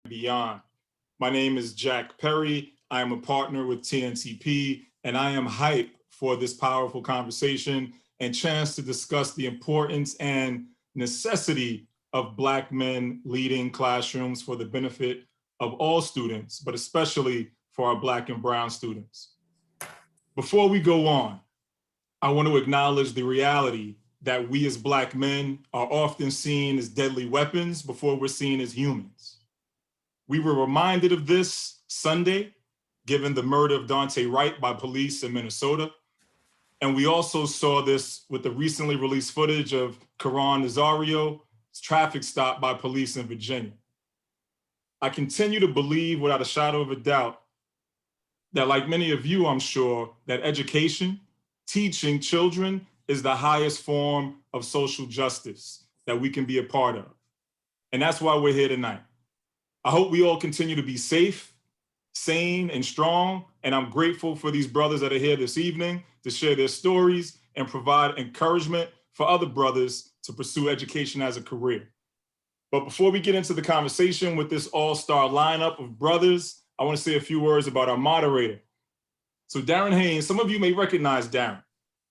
beyond. My name is Jack Perry. I am a partner with TNTP, and I am hyped for this powerful conversation and chance to discuss the importance and necessity of Black men leading classrooms for the benefit of all students, but especially for our Black and Brown students. Before we go on, I want to acknowledge the reality that we as Black men are often seen as deadly weapons before we're seen as humans. We were reminded of this Sunday, given the murder of Daunte Wright by police in Minnesota. And we also saw this with the recently released footage of Karan Nazario's traffic stop by police in Virginia. I continue to believe without a shadow of a doubt that, like many of you, I'm sure, that education, teaching children is the highest form of social justice that we can be a part of. And that's why we're here tonight. I hope we all continue to be safe, sane, and strong. And I'm grateful for these brothers that are here this evening to share their stories and provide encouragement for other brothers to pursue education as a career. But before we get into the conversation with this all-star lineup of brothers, I want to say a few words about our moderator. So Darren Haynes, some of you may recognize Darren.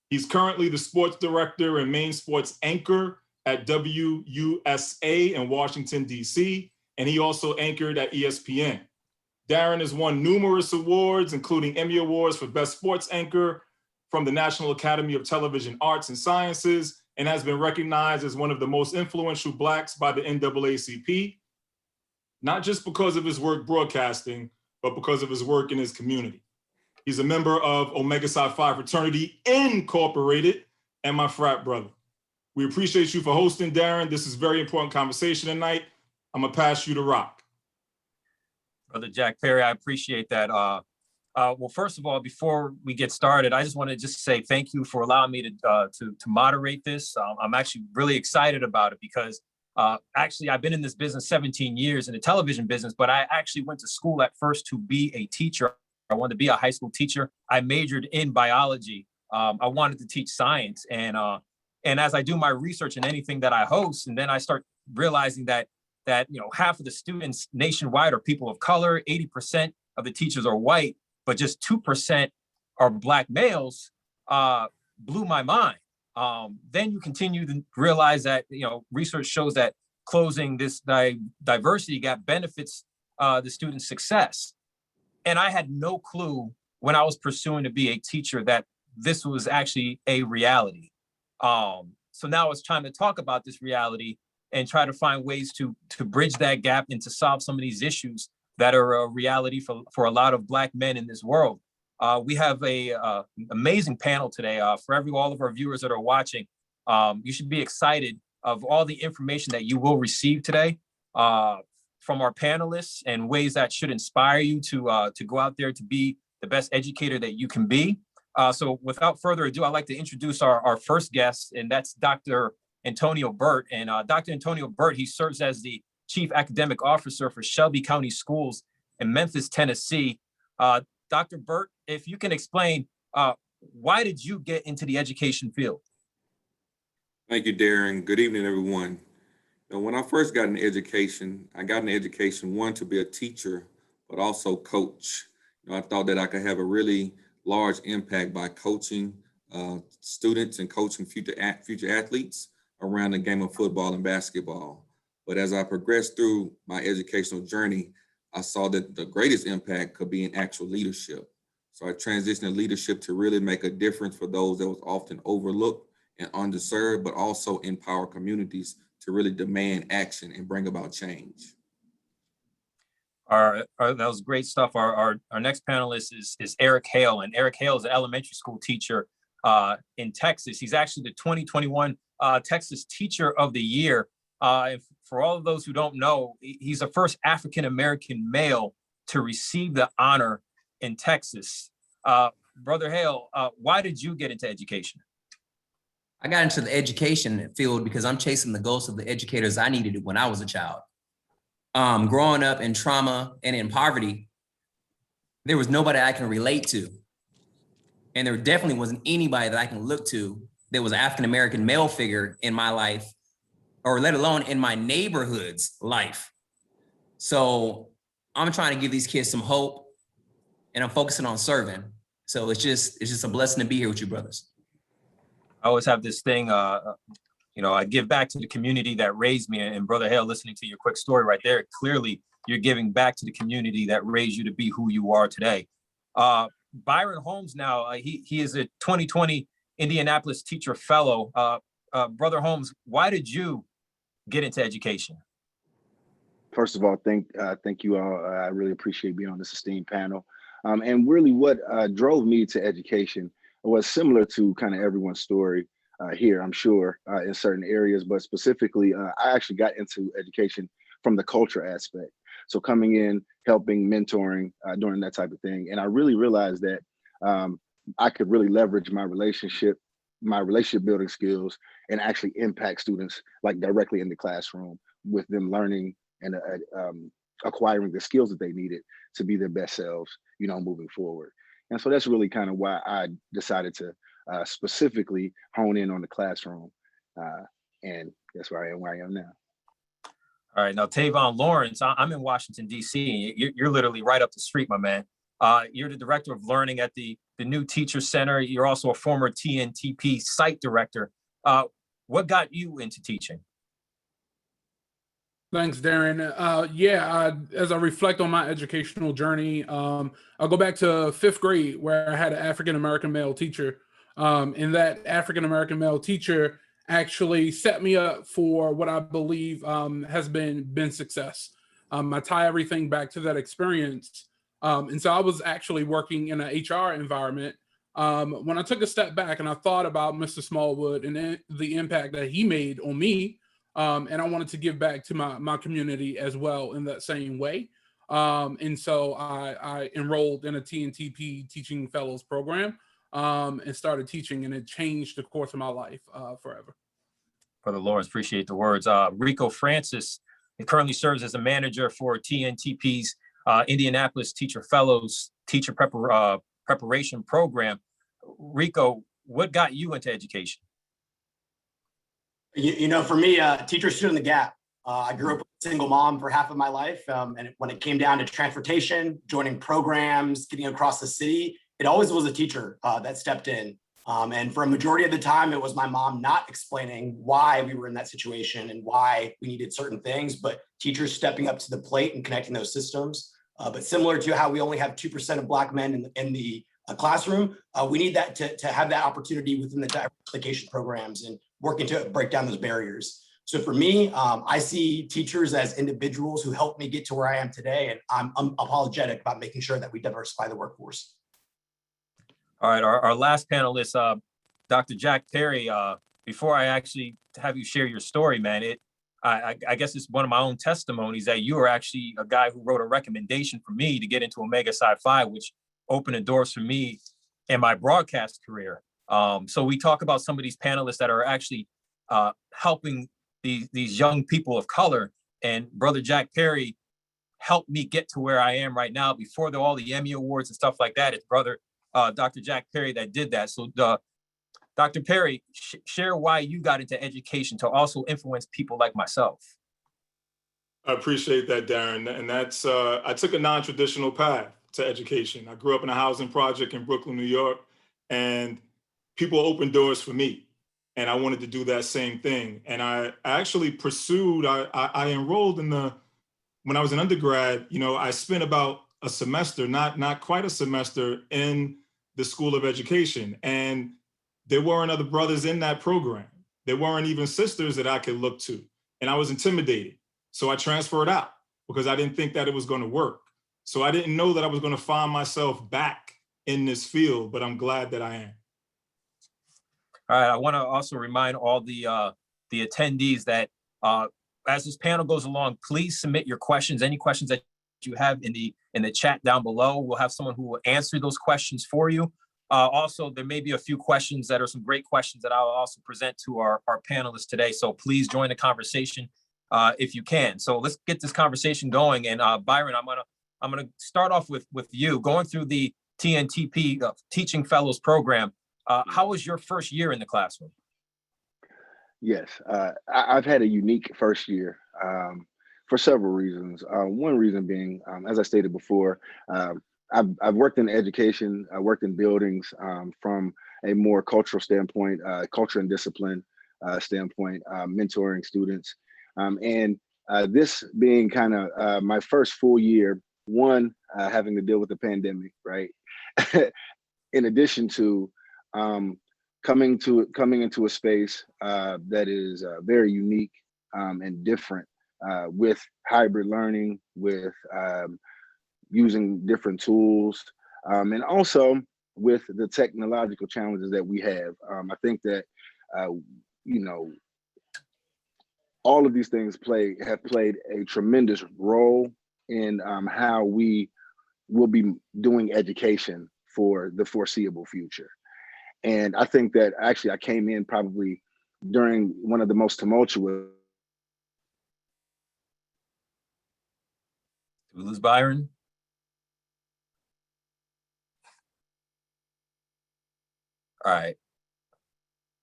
He's currently the sports director and main sports anchor at WUSA in Washington, D.C., and he also anchored at ESPN. Darren has won numerous awards, including Emmy Awards for Best Sports Anchor from the National Academy of Television Arts and Sciences, and has been recognized as one of the most influential Blacks by the NAACP, not just because of his work broadcasting, but because of his work in his community. He's a member of Omega Psi Phi Fraternity Incorporated and my frat brother. We appreciate you for hosting, Darren. This is a very important conversation tonight. I'm gonna pass you to rock. Brother Jack Perry, I appreciate that. Well, first of all, before we get started, I just want to say thank you for allowing me to moderate this. I'm actually really excited about it because actually I've been in this business 17 years in the television business, but I actually went to school at first to be a teacher. I wanted to be a high school teacher. I majored in biology. I wanted to teach science. And as I do my research in anything that I host, and then I start realizing that half of the students nationwide are people of color, 80% of the teachers are white, but just 2% are Black males, blew my mind. Then you continue to realize that, research shows that closing this diversity gap benefits the student's success. And I had no clue when I was pursuing to be a teacher that this was actually a reality. So now it's time to talk about this reality and try to find ways to bridge that gap and to solve some of these issues that are a reality for a lot of Black men in this world. We have a amazing panel today. For all of our viewers that are watching, you should be excited of all the information that you will receive today from our panelists and ways that should inspire you to go out there to be the best educator that you can be. So without further ado, I'd like to introduce our first guest, and that's Dr. Antonio Burt. And Dr. Antonio Burt, he serves as the Chief Academic Officer for Shelby County Schools in Memphis, Tennessee. Dr. Burt, if you can explain, why did you get into the education field? Thank you, Darren. Good evening, everyone. When I first got into education, I got into education, one, to be a teacher, but also coach. I thought that I could have a really large impact by coaching students and coaching future athletes around the game of football and basketball. But as I progressed through my educational journey, I saw that the greatest impact could be in actual leadership. So I transitioned to leadership to really make a difference for those that was often overlooked and underserved, but also empower communities to really demand action and bring about change. That was great stuff. Our next panelist is Eric Hale, and Eric Hale is an elementary school teacher in Texas. He's actually the 2021 Texas Teacher of the Year. For all of those who don't know, he's the first African-American male to receive the honor in Texas. Brother Hale, why did you get into education? I got into the education field because I'm chasing the ghosts of the educators I needed when I was a child. Growing up in trauma and in poverty, there was nobody I can relate to. And there definitely wasn't anybody that I can look to that was an African-American male figure in my life, or let alone in my neighborhood's life. So I'm trying to give these kids some hope, and I'm focusing on serving. So it's just a blessing to be here with you, brothers. I always have this thing, I give back to the community that raised me. And Brother Hale, listening to your quick story right there, clearly you're giving back to the community that raised you to be who you are today. Byron Holmes now, he is a 2020 Indianapolis Teacher Fellow. Brother Holmes, why did you get into education? First of all, thank you all. I really appreciate being on this esteemed panel. And really what drove me to education was similar to kind of everyone's story here, I'm sure, in certain areas, but specifically, I actually got into education from the culture aspect. So coming in, helping, mentoring, doing that type of thing. And I really realized that I could really leverage my relationship building skills and actually impact students like directly in the classroom with them learning and acquiring the skills that they needed to be their best selves, moving forward. And so that's really kind of why I decided to specifically hone in on the classroom. And that's where I am now. All right, now Tavon Lawrence, I'm in Washington, D.C. You're literally right up the street, my man. You're the director of learning at the new Teacher Center. You're also a former TNTP site director. What got you into teaching? Thanks, Darren. As I reflect on my educational journey, I'll go back to 5th grade where I had an African-American male teacher. And that African-American male teacher actually set me up for what I believe has been success. I tie everything back to that experience. And so I was actually working in an HR environment when I took a step back and I thought about Mr. Smallwood and the impact that he made on me. And I wanted to give back to my community as well in that same way. And so I enrolled in a TNTP Teaching Fellows program and started teaching, and it changed the course of my life forever. Brother Lawrence, appreciate the words. Rico Francis currently serves as a manager for TNTP's Indianapolis Teacher Fellows Teacher Preparation Program. Rico, what got you into education? For me, teachers stood in the gap. I grew up with a single mom for half of my life. And when it came down to transportation, joining programs, getting across the city, it always was a teacher that stepped in. And for a majority of the time, it was my mom not explaining why we were in that situation and why we needed certain things, but teachers stepping up to the plate and connecting those systems. But similar to how we only have 2% of Black men in the classroom, we need that to have that opportunity within the diversification programs and working to break down those barriers. So for me, I see teachers as individuals who helped me get to where I am today, and I'm unapologetic about making sure that we diversify the workforce. All right, our last panelist, Dr. Jack Perry, before I actually have you share your story, man, I guess it's one of my own testimonies that you are actually a guy who wrote a recommendation for me to get into Omega Psi Phi, which opened the doors for me in my broadcast career. So we talk about some of these panelists that are actually helping these young people of color, and Brother Jack Perry helped me get to where I am right now. Before all the Emmy Awards and stuff like that, it's Brother Dr. Jack Perry that did that. So Dr. Perry, share why you got into education to also influence people like myself. I appreciate that, Darren. And that's, I took a non-traditional path to education. I grew up in a housing project in Brooklyn, New York, and people opened doors for me. And I wanted to do that same thing. And I actually pursued, I enrolled when I was an undergrad, I spent about a semester, not quite a semester, in the School of Education. And there weren't other brothers in that program. There weren't even sisters that I could look to. And I was intimidated. So I transferred out because I didn't think that it was going to work. So I didn't know that I was going to find myself back in this field, but I'm glad that I am. All right, I want to also remind all the attendees that as this panel goes along, please submit your questions, any questions that you have in the chat down below. We'll have someone who will answer those questions for you. Also, there may be a few questions that are some great questions that I'll also present to our panelists today. So please join the conversation if you can. So let's get this conversation going. And Byron, I'm gonna start off with you going through the TNTP Teaching Fellows program. How was your first year in the classroom? Yes, I've had a unique first year for several reasons. One reason being, as I stated before, I've worked in education, I worked in buildings from a more cultural standpoint, culture and discipline standpoint, mentoring students. And this being kind of my first full year, one, having to deal with the pandemic, right? In addition to coming into a space that is very unique and different with hybrid learning, with using different tools, and also with the technological challenges that we have. I think that you know, all of these things have played a tremendous role in how we will be doing education for the foreseeable future. And I think that actually I came in probably during one of the most tumultuous. Did we lose Byron? All right.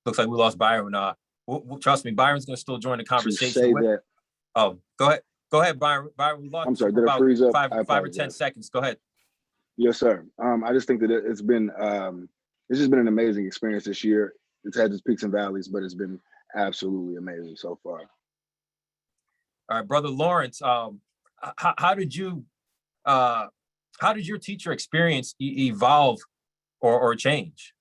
Looks like we lost Byron. Trust me, Byron's going to still join the conversation. Say that. Oh, go ahead. Go ahead, Byron. Byron, we lost. I'm sorry, did I freeze up? Five or 10 seconds. Go ahead. Yes, sir. I just think that it's just been an amazing experience this year. It's had its peaks and valleys, but it's been absolutely amazing so far. All right, Brother Lawrence, how did your teacher experience evolve or change?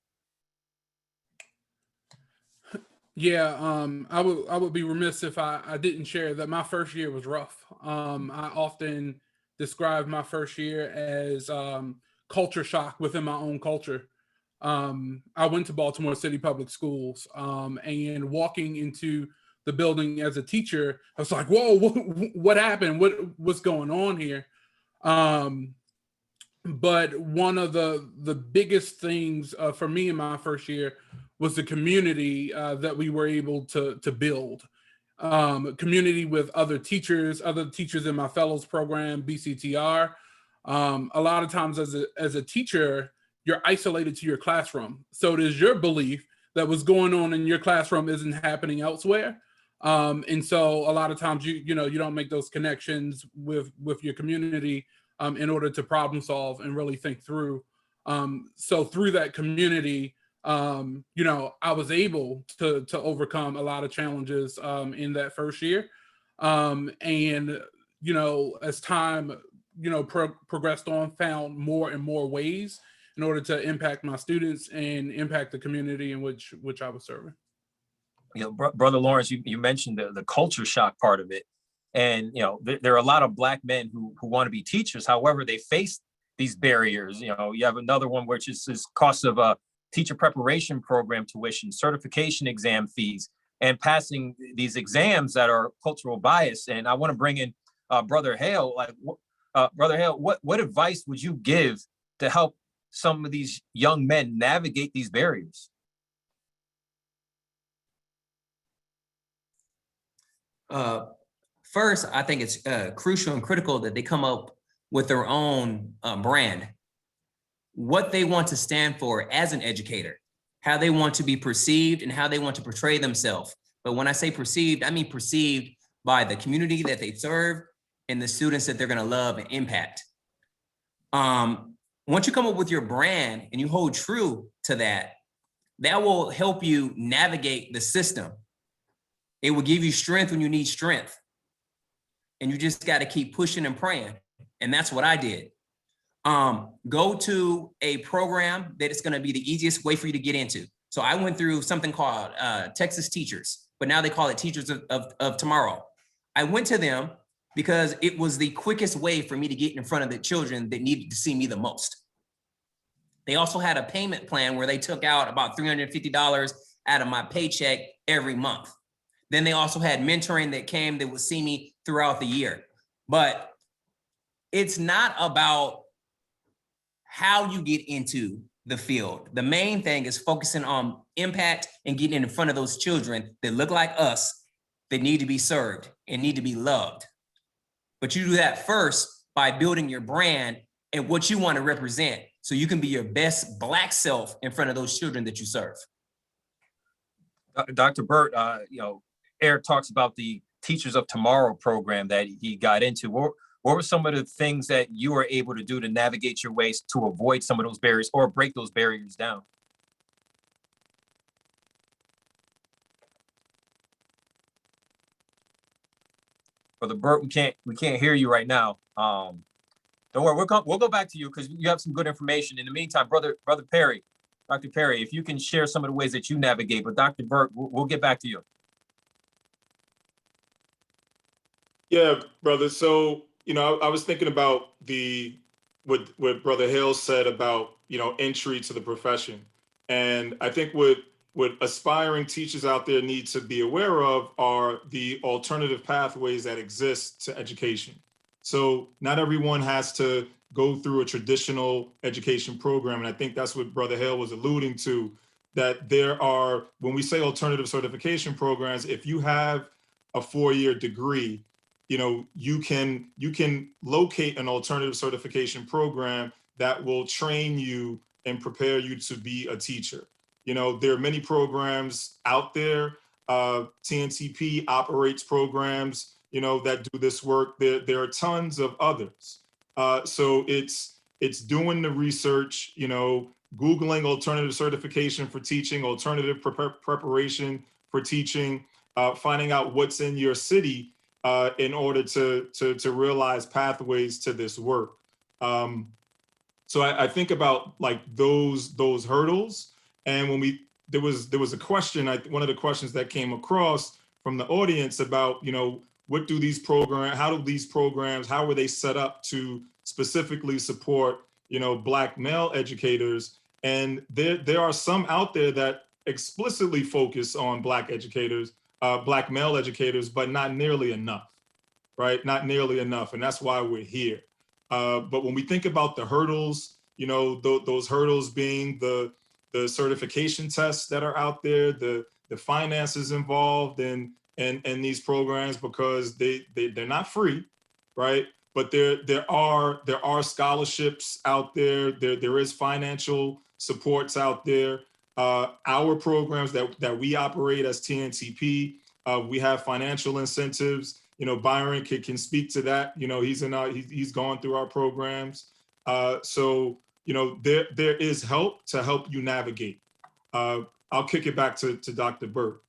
Yeah, I would be remiss if I didn't share that my first year was rough. I often describe my first year as culture shock within my own culture. I went to Baltimore City Public Schools, and walking into the building as a teacher, I was like, "Whoa, what happened? What's going on here?" But one of the biggest things for me in my first year was the community that we were able to build. Community with other teachers in my fellows program, BCTR. A lot of times as a teacher, you're isolated to your classroom. So it is your belief that what's going on in your classroom isn't happening elsewhere. And so a lot of times you don't make those connections with your community in order to problem solve and really think through. So through that community, I was able to overcome a lot of challenges in that first year. And as time progressed on, found more and more ways in order to impact my students and impact the community in which I was serving. Brother Lawrence, you mentioned the culture shock part of it. And, there are a lot of Black men who want to be teachers. However, they face these barriers. You have another one, which is cost of a teacher preparation program tuition, certification exam fees, and passing these exams that are cultural bias. And I want to bring in Brother Hale. Brother Hale, what advice would you give to help some of these young men navigate these barriers? First, I think it's crucial and critical that they come up with their own brand, what they want to stand for as an educator, how they want to be perceived and how they want to portray themselves. But when I say perceived, I mean perceived by the community that they serve and the students that they're going to love and impact. Once you come up with your brand and you hold true to that, that will help you navigate the system. It will give you strength when you need strength. And you just got to keep pushing and praying. And that's what I did. Go to a program that is going to be the easiest way for you to get into. So I went through something called Texas Teachers, but now they call it Teachers of Tomorrow. I went to them because it was the quickest way for me to get in front of the children that needed to see me the most. They also had a payment plan where they took out about $350 out of my paycheck every month. Then they also had mentoring that came that would see me throughout the year. But it's not about how you get into the field. The main thing is focusing on impact and getting in front of those children that look like us, that need to be served and need to be loved. But you do that first by building your brand and what you want to represent so you can be your best Black self in front of those children that you serve. Dr. Burt, Eric talks about the Teachers of Tomorrow program that he got into. What were some of the things that you were able to do to navigate your ways to avoid some of those barriers or break those barriers down? Brother Burt, we can't hear you right now. Don't worry, we'll go back to you because you have some good information. In the meantime, brother Perry, Dr. Perry, if you can share some of the ways that you navigate, but Dr. Burt, we'll get back to you. Yeah, brother. So, I was thinking about what Brother Hale said about, entry to the profession. And I think what aspiring teachers out there need to be aware of are the alternative pathways that exist to education. So not everyone has to go through a traditional education program. And I think that's what Brother Hale was alluding to, that there are, when we say alternative certification programs, if you have a 4-year degree, you can locate an alternative certification program that will train you and prepare you to be a teacher. There are many programs out there. TNTP operates programs, that do this work. There are tons of others. So it's doing the research, Googling alternative certification for teaching, alternative preparation for teaching, finding out what's in your city in order to realize pathways to this work. So I think about like those hurdles. And when there was a question, one of the questions that came across from the audience about, what do these programs, how were they set up to specifically support, Black male educators? And there are some out there that explicitly focus on Black educators, Black male educators, but not nearly enough, right? Not nearly enough. And that's why we're here. But when we think about the hurdles, those hurdles being the certification tests that are out there, the finances involved in these programs, because they're not free, right? But there are scholarships out there. There is financial supports out there. Our programs that we operate as TNTP, we have financial incentives. Byron can speak to that. He's gone through our programs. So there is help to help you navigate. I'll kick it back to Dr. Burt.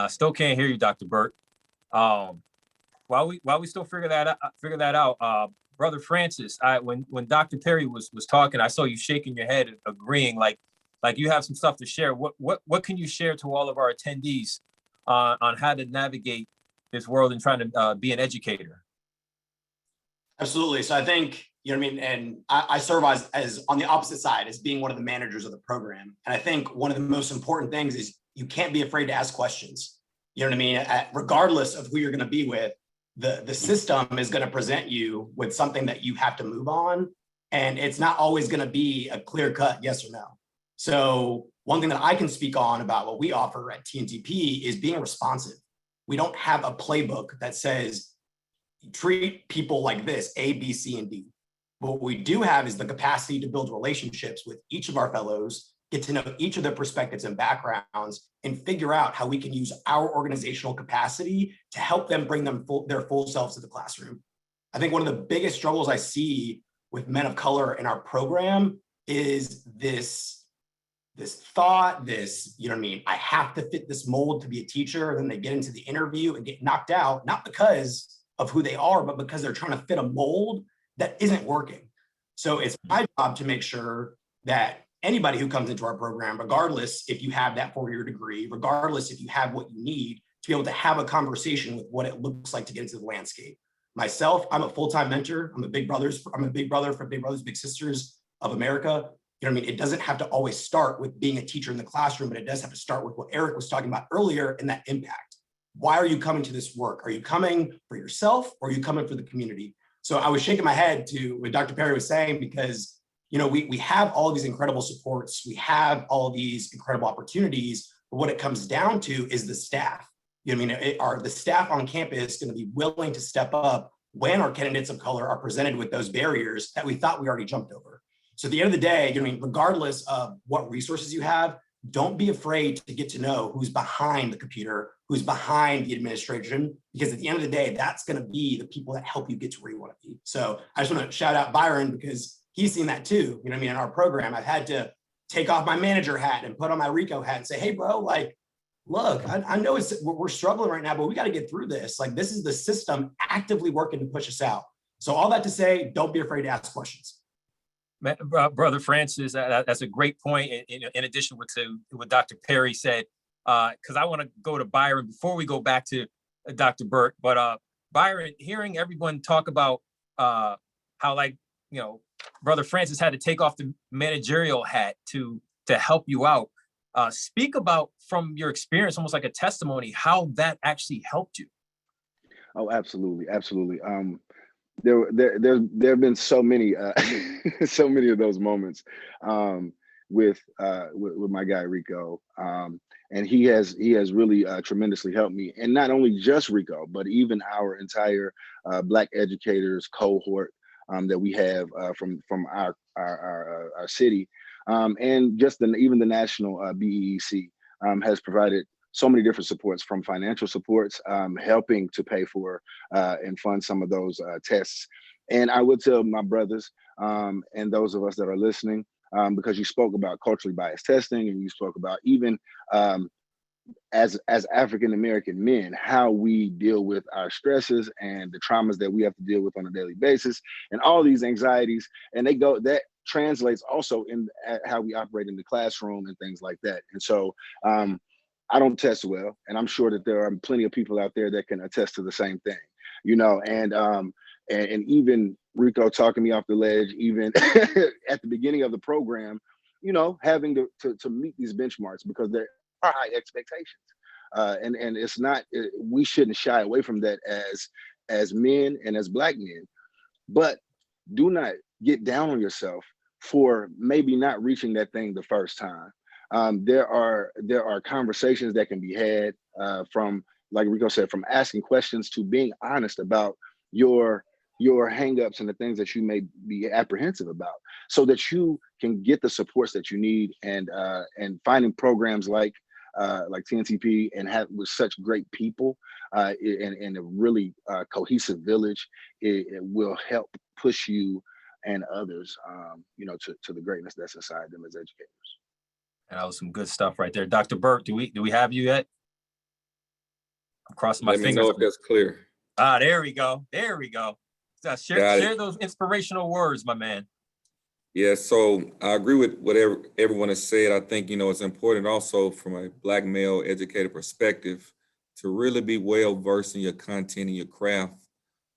Still can't hear you, Dr. Burt. While we still figure that out, Brother Francis, when Dr. Perry was talking, I saw you shaking your head, agreeing, like you have some stuff to share. What can you share to all of our attendees on how to navigate this world and trying to be an educator? Absolutely. So I think, and I serve as on the opposite side, as being one of the managers of the program. And I think one of the most important things is you can't be afraid to ask questions. Regardless of who you're going to be with, the system is going to present you with something that you have to move on. And it's not always going to be a clear cut yes or no. So one thing that I can speak on about what we offer at TNTP is being responsive. We don't have a playbook that says, treat people like this, A, B, C, and D. What we do have is the capacity to build relationships with each of our fellows, get to know each of their perspectives and backgrounds, and figure out how we can use our organizational capacity to help them bring their full selves to the classroom. I think one of the biggest struggles I see with men of color in our program is this thought, I have to fit this mold to be a teacher. And then they get into the interview and get knocked out, not because of who they are, but because they're trying to fit a mold that isn't working. So it's my job to make sure that anybody who comes into our program, regardless if you have that 4-year degree, regardless if you have what you need to be able to have a conversation with what it looks like to get into the landscape. Myself, I'm a full-time mentor. I'm a big brother for Big Brothers Big Sisters of America. It doesn't have to always start with being a teacher in the classroom, but it does have to start with what Eric was talking about earlier in that impact. Why are you coming to this work? Are you coming for yourself or are you coming for the community? So I was shaking my head to what Dr. Perry was saying, because we have all of these incredible supports. We have all of these incredible opportunities, but what it comes down to is the staff. Are the staff on campus going to be willing to step up when our candidates of color are presented with those barriers that we thought we already jumped over? So at the end of the day, regardless of what resources you have, don't be afraid to get to know who's behind the computer, who's behind the administration, because at the end of the day, that's going to be the people that help you get to where you want to be. So I just want to shout out Byron, because he's seen that too. You know what I mean? In our program, I've had to take off my manager hat and put on my Rico hat and say, hey, bro, like, look, I know we're struggling right now, but we got to get through this. Like, this is the system actively working to push us out. So all that to say, don't be afraid to ask questions. Brother Francis, that's a great point. In addition to what Dr. Perry said, because I want to go to Byron before we go back to Dr. Burt. But Byron, hearing everyone talk about how, like, you know, Brother Francis had to take off the managerial hat to help you out. Speak about, from your experience, almost like a testimony, how that actually helped you. Oh, absolutely, absolutely. There have been so many so many of those moments with my guy Rico, and he has really tremendously helped me, and not only just Rico, but even our entire Black Educators Cohort that we have from our city, and just even the national BEEC has provided so many different supports, from financial supports, helping to pay for and fund some of those tests. And I would tell my brothers and those of us that are listening, because you spoke about culturally biased testing, and you spoke about even as African-American men, how we deal with our stresses and the traumas that we have to deal with on a daily basis, and all these anxieties, and that translates also in how we operate in the classroom and things like that. And so I don't test well, and I'm sure that there are plenty of people out there that can attest to the same thing, you know, and even Rico talking me off the ledge, even at the beginning of the program, you know, having to meet these benchmarks, because there are high expectations. And it's not, we shouldn't shy away from that as men and as Black men, but do not get down on yourself for maybe not reaching that thing the first time. There are conversations that can be had from, like Rico said, from asking questions to being honest about your hangups and the things that you may be apprehensive about, so that you can get the supports that you need, and finding programs like TNTP and have with such great people and a really cohesive village, it will help push you and others, you know, to the greatness that's inside them as educators. And that was some good stuff right there. Dr. Burt, do we have you yet? I'm crossing my fingers. Let me know if that's clear. There we go. There we go. Share those inspirational words, my man. Yeah, so I agree with whatever everyone has said. I think, you know, it's important also from a Black male educator perspective to really be well versed in your content and your craft,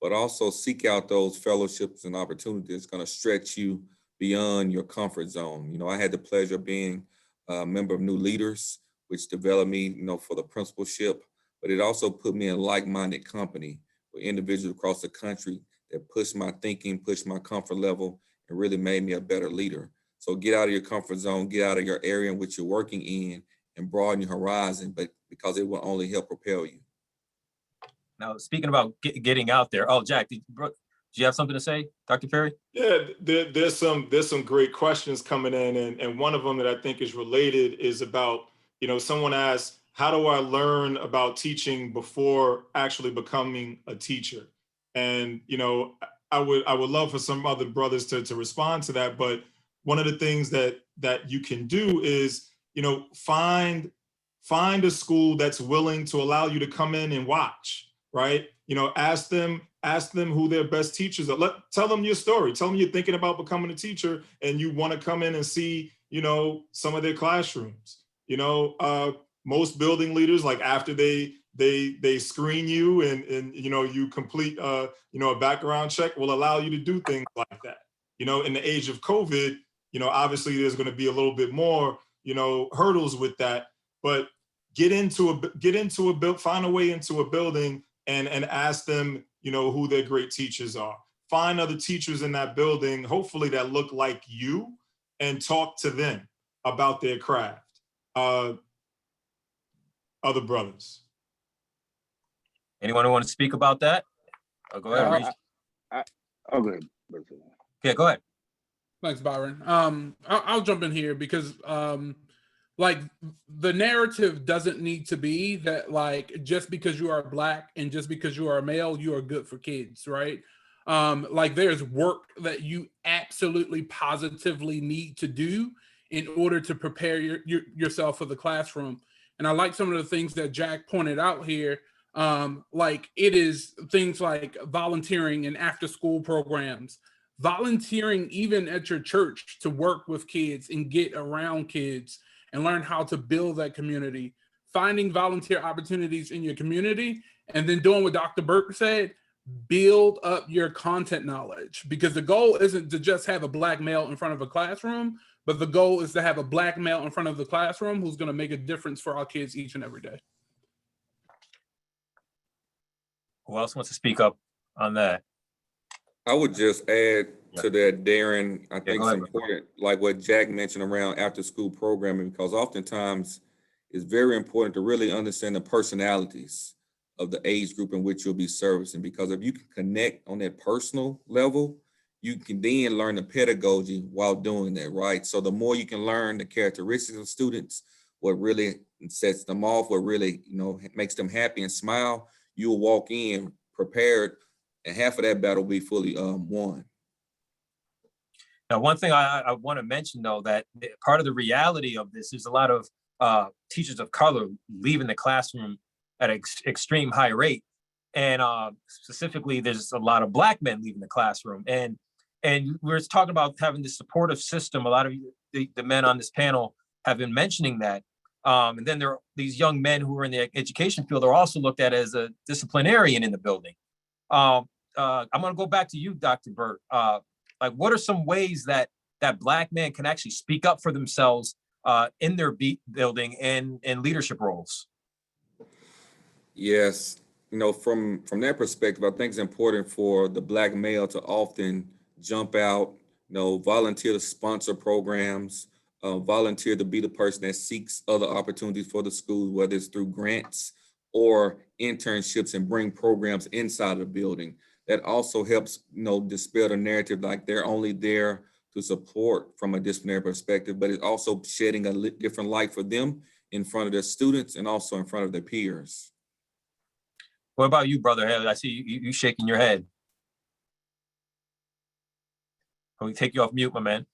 but also seek out those fellowships and opportunities that's going to stretch you beyond your comfort zone. You know, I had the pleasure of being a member of New Leaders, which developed me, you know, for the principalship, but it also put me in like-minded company with individuals across the country that pushed my thinking, pushed my comfort level, and really made me a better leader. So get out of your comfort zone, get out of your area in which you're working in, and broaden your horizon, but because it will only help propel you. Now, speaking about getting out there, Jack, did you have something to say, Dr. Perry? Yeah, there's some great questions coming in, and one of them that I think is related is about, you know, someone asked, how do I learn about teaching before actually becoming a teacher? And, you know, I would love for some other brothers to respond to that, but one of the things that you can do is, you know, find a school that's willing to allow you to come in and watch, right? You know, ask them who their best teachers are. Tell them your story. Tell them you're thinking about becoming a teacher and you want to come in and see, you know, some of their classrooms. You know, most building leaders, like after they screen you and you know, you complete you know, a background check, will allow you to do things like that. You know, in the age of COVID, you know, obviously there's going to be a little bit more, you know, hurdles with that, but find a way into a building and ask them, you know, who their great teachers are. Find other teachers in that building, hopefully that look like you, and talk to them about their craft. Other brothers. Anyone who want to speak about that? Go ahead. Go ahead. Yeah, go ahead. Thanks, Byron. I'll jump in here because like the narrative doesn't need to be that like just because you are Black and just because you are a male, you are good for kids, right? Like there's work that you absolutely positively need to do in order to prepare yourself for the classroom. And I like some of the things that Jack pointed out here. Like it is things like volunteering and after school programs, volunteering even at your church to work with kids and get around kids and learn how to build that community, finding volunteer opportunities in your community, and then doing what Dr. Burt said, build up your content knowledge, because the goal isn't to just have a Black male in front of a classroom, but the goal is to have a Black male in front of the classroom who's going to make a difference for our kids each and every day. Who else wants to speak up on that? I would just add to that, Darren, I think go it's ahead. important, like what Jack mentioned around after school programming, because oftentimes it's very important to really understand the personalities of the age group in which you'll be servicing, because if you can connect on that personal level, you can then learn the pedagogy while doing that, right? So the more you can learn the characteristics of students, what really sets them off, what really, makes them happy and smile, you'll walk in prepared, and half of that battle will be fully won. Now, one thing I want to mention, though, that part of the reality of this is a lot of teachers of color leaving the classroom at an extreme high rate. And specifically, there's a lot of Black men leaving the classroom. And we're talking about having this supportive system. A lot of the men on this panel have been mentioning that. And then there are these young men who are in the education field are also looked at as a disciplinarian in the building. I'm going to go back to you, Dr. Burt. Like, what are some ways that Black men can actually speak up for themselves in their building and leadership roles? Yes, from that perspective, I think it's important for the Black male to often jump out, volunteer to sponsor programs, volunteer to be the person that seeks other opportunities for the school, whether it's through grants or internships, and bring programs inside of the building. That also helps, dispel the narrative like they're only there to support from a disciplinary perspective, but it's also shedding a different light for them in front of their students and also in front of their peers. What about you, Brother Hale? I see you shaking your head. Can we take you off mute, my man?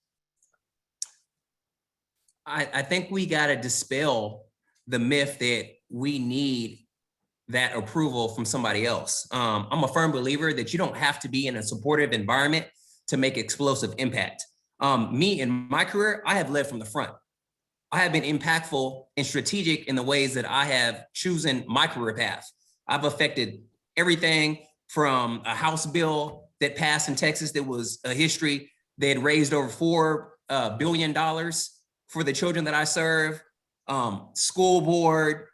I think we got to dispel the myth that we need that approval from somebody else. I'm a firm believer that you don't have to be in a supportive environment to make explosive impact. Me, in my career, I have led from the front. I have been impactful and strategic in the ways that I have chosen my career path. I've affected everything from a House bill that passed in Texas that was a history. They had raised over $4 billion for the children that I serve. School board,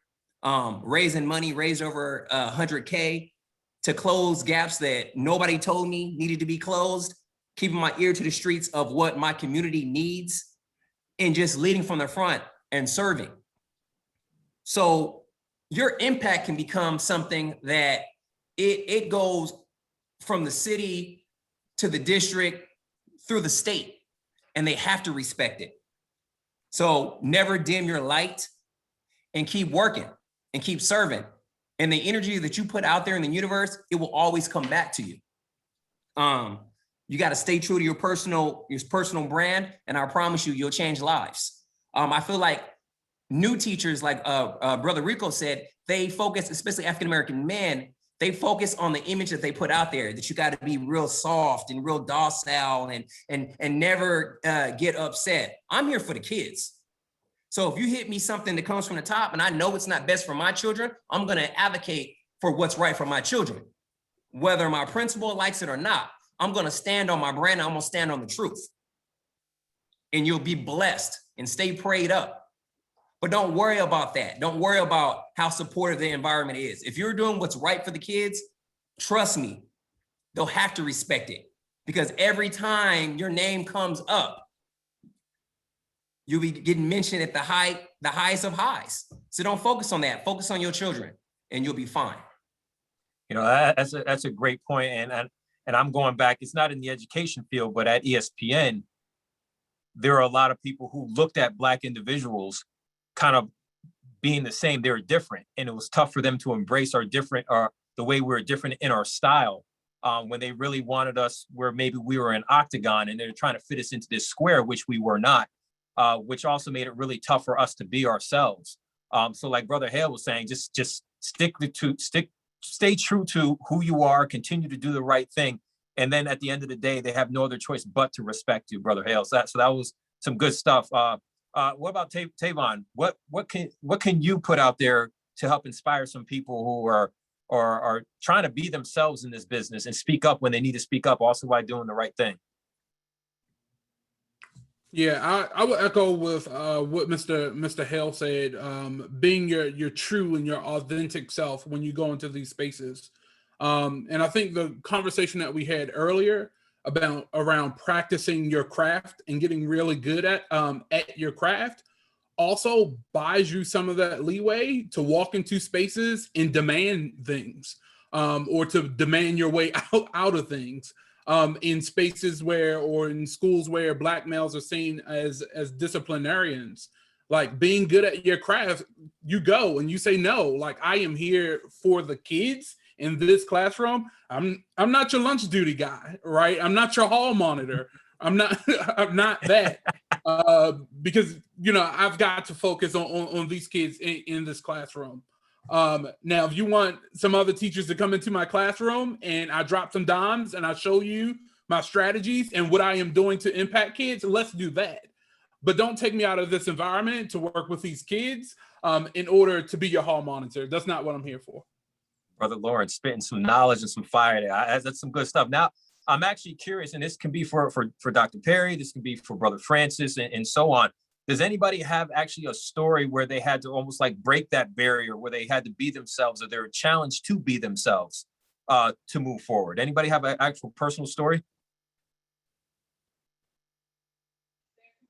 raising money, raised over 100K to close gaps that nobody told me needed to be closed, keeping my ear to the streets of what my community needs, and just leading from the front and serving. So your impact can become something that it goes from the city to the district through the state, and they have to respect it. So never dim your light and keep working and keep serving. And the energy that you put out there in the universe, it will always come back to you. You got to stay true to your personal brand, and I promise you, you'll change lives. I feel like new teachers, like Brother Rico said, they focus, especially African-American men, they focus on the image that they put out there, that you got to be real soft and real docile and never get upset. I'm here for the kids. So if you hit me something that comes from the top and I know it's not best for my children, I'm going to advocate for what's right for my children. Whether my principal likes it or not, I'm going to stand on my brand. I'm going to stand on the truth. And you'll be blessed and stay prayed up. But don't worry about that. Don't worry about how supportive the environment is. If you're doing what's right for the kids, trust me, they'll have to respect it. Because every time your name comes up, you'll be getting mentioned at the highest of highs. So don't focus on that. Focus on your children and you'll be fine. That's a great point. And I'm going back, it's not in the education field, but at ESPN, there are a lot of people who looked at Black individuals kind of being the same, they were different. And it was tough for them to embrace our different, or the way we were different in our style. When they really wanted us where maybe we were an octagon and they're trying to fit us into this square, which we were not, which also made it really tough for us to be ourselves. So like Brother Hale was saying, just stay true to who you are, continue to do the right thing. And then at the end of the day, they have no other choice but to respect you, Brother Hale. So that was some good stuff. What about Tavon? What can you put out there to help inspire some people who are trying to be themselves in this business and speak up when they need to speak up, also by doing the right thing? Yeah, I will echo with what Mr. Hale said. Being your true and your authentic self when you go into these spaces. And I think the conversation that we had earlier about around practicing your craft and getting really good at your craft also buys you some of that leeway to walk into spaces and demand things, or to demand your way out of things. In spaces where, or in schools where Black males are seen as disciplinarians. Like, being good at your craft, you go and you say, no, like, I am here for the kids in this classroom. I'm not your lunch duty guy, right? I'm not your hall monitor. I'm not that, because, you know, I've got to focus on these kids in this classroom. Now, if you want some other teachers to come into my classroom and I drop some dimes and I show you my strategies and what I am doing to impact kids, let's do that. But don't take me out of this environment to work with these kids in order to be your hall monitor. That's not what I'm here for. Brother Lawrence spitting some knowledge and some fire there. That's some good stuff. Now, I'm actually curious, and this can be for Dr. Perry, this can be for Brother Francis, and so on. Does anybody have actually a story where they had to almost like break that barrier, where they had to be themselves, or they were challenged to be themselves to move forward? Anybody have an actual personal story?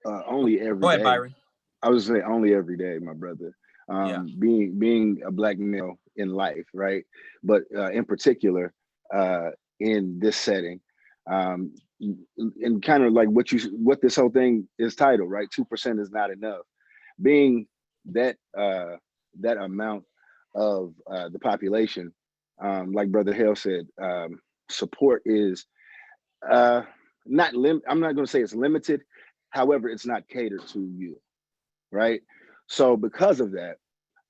Only every day. Go ahead, Byron. I would say only every day, my brother. Yeah. Being a Black male in life, right? But in particular, in this setting, and kind of like what this whole thing is titled, right? 2% is not enough. Being that amount of the population, like Brother Hale said, support is I'm not going to say it's limited. However, it's not catered to you, right? So because of that,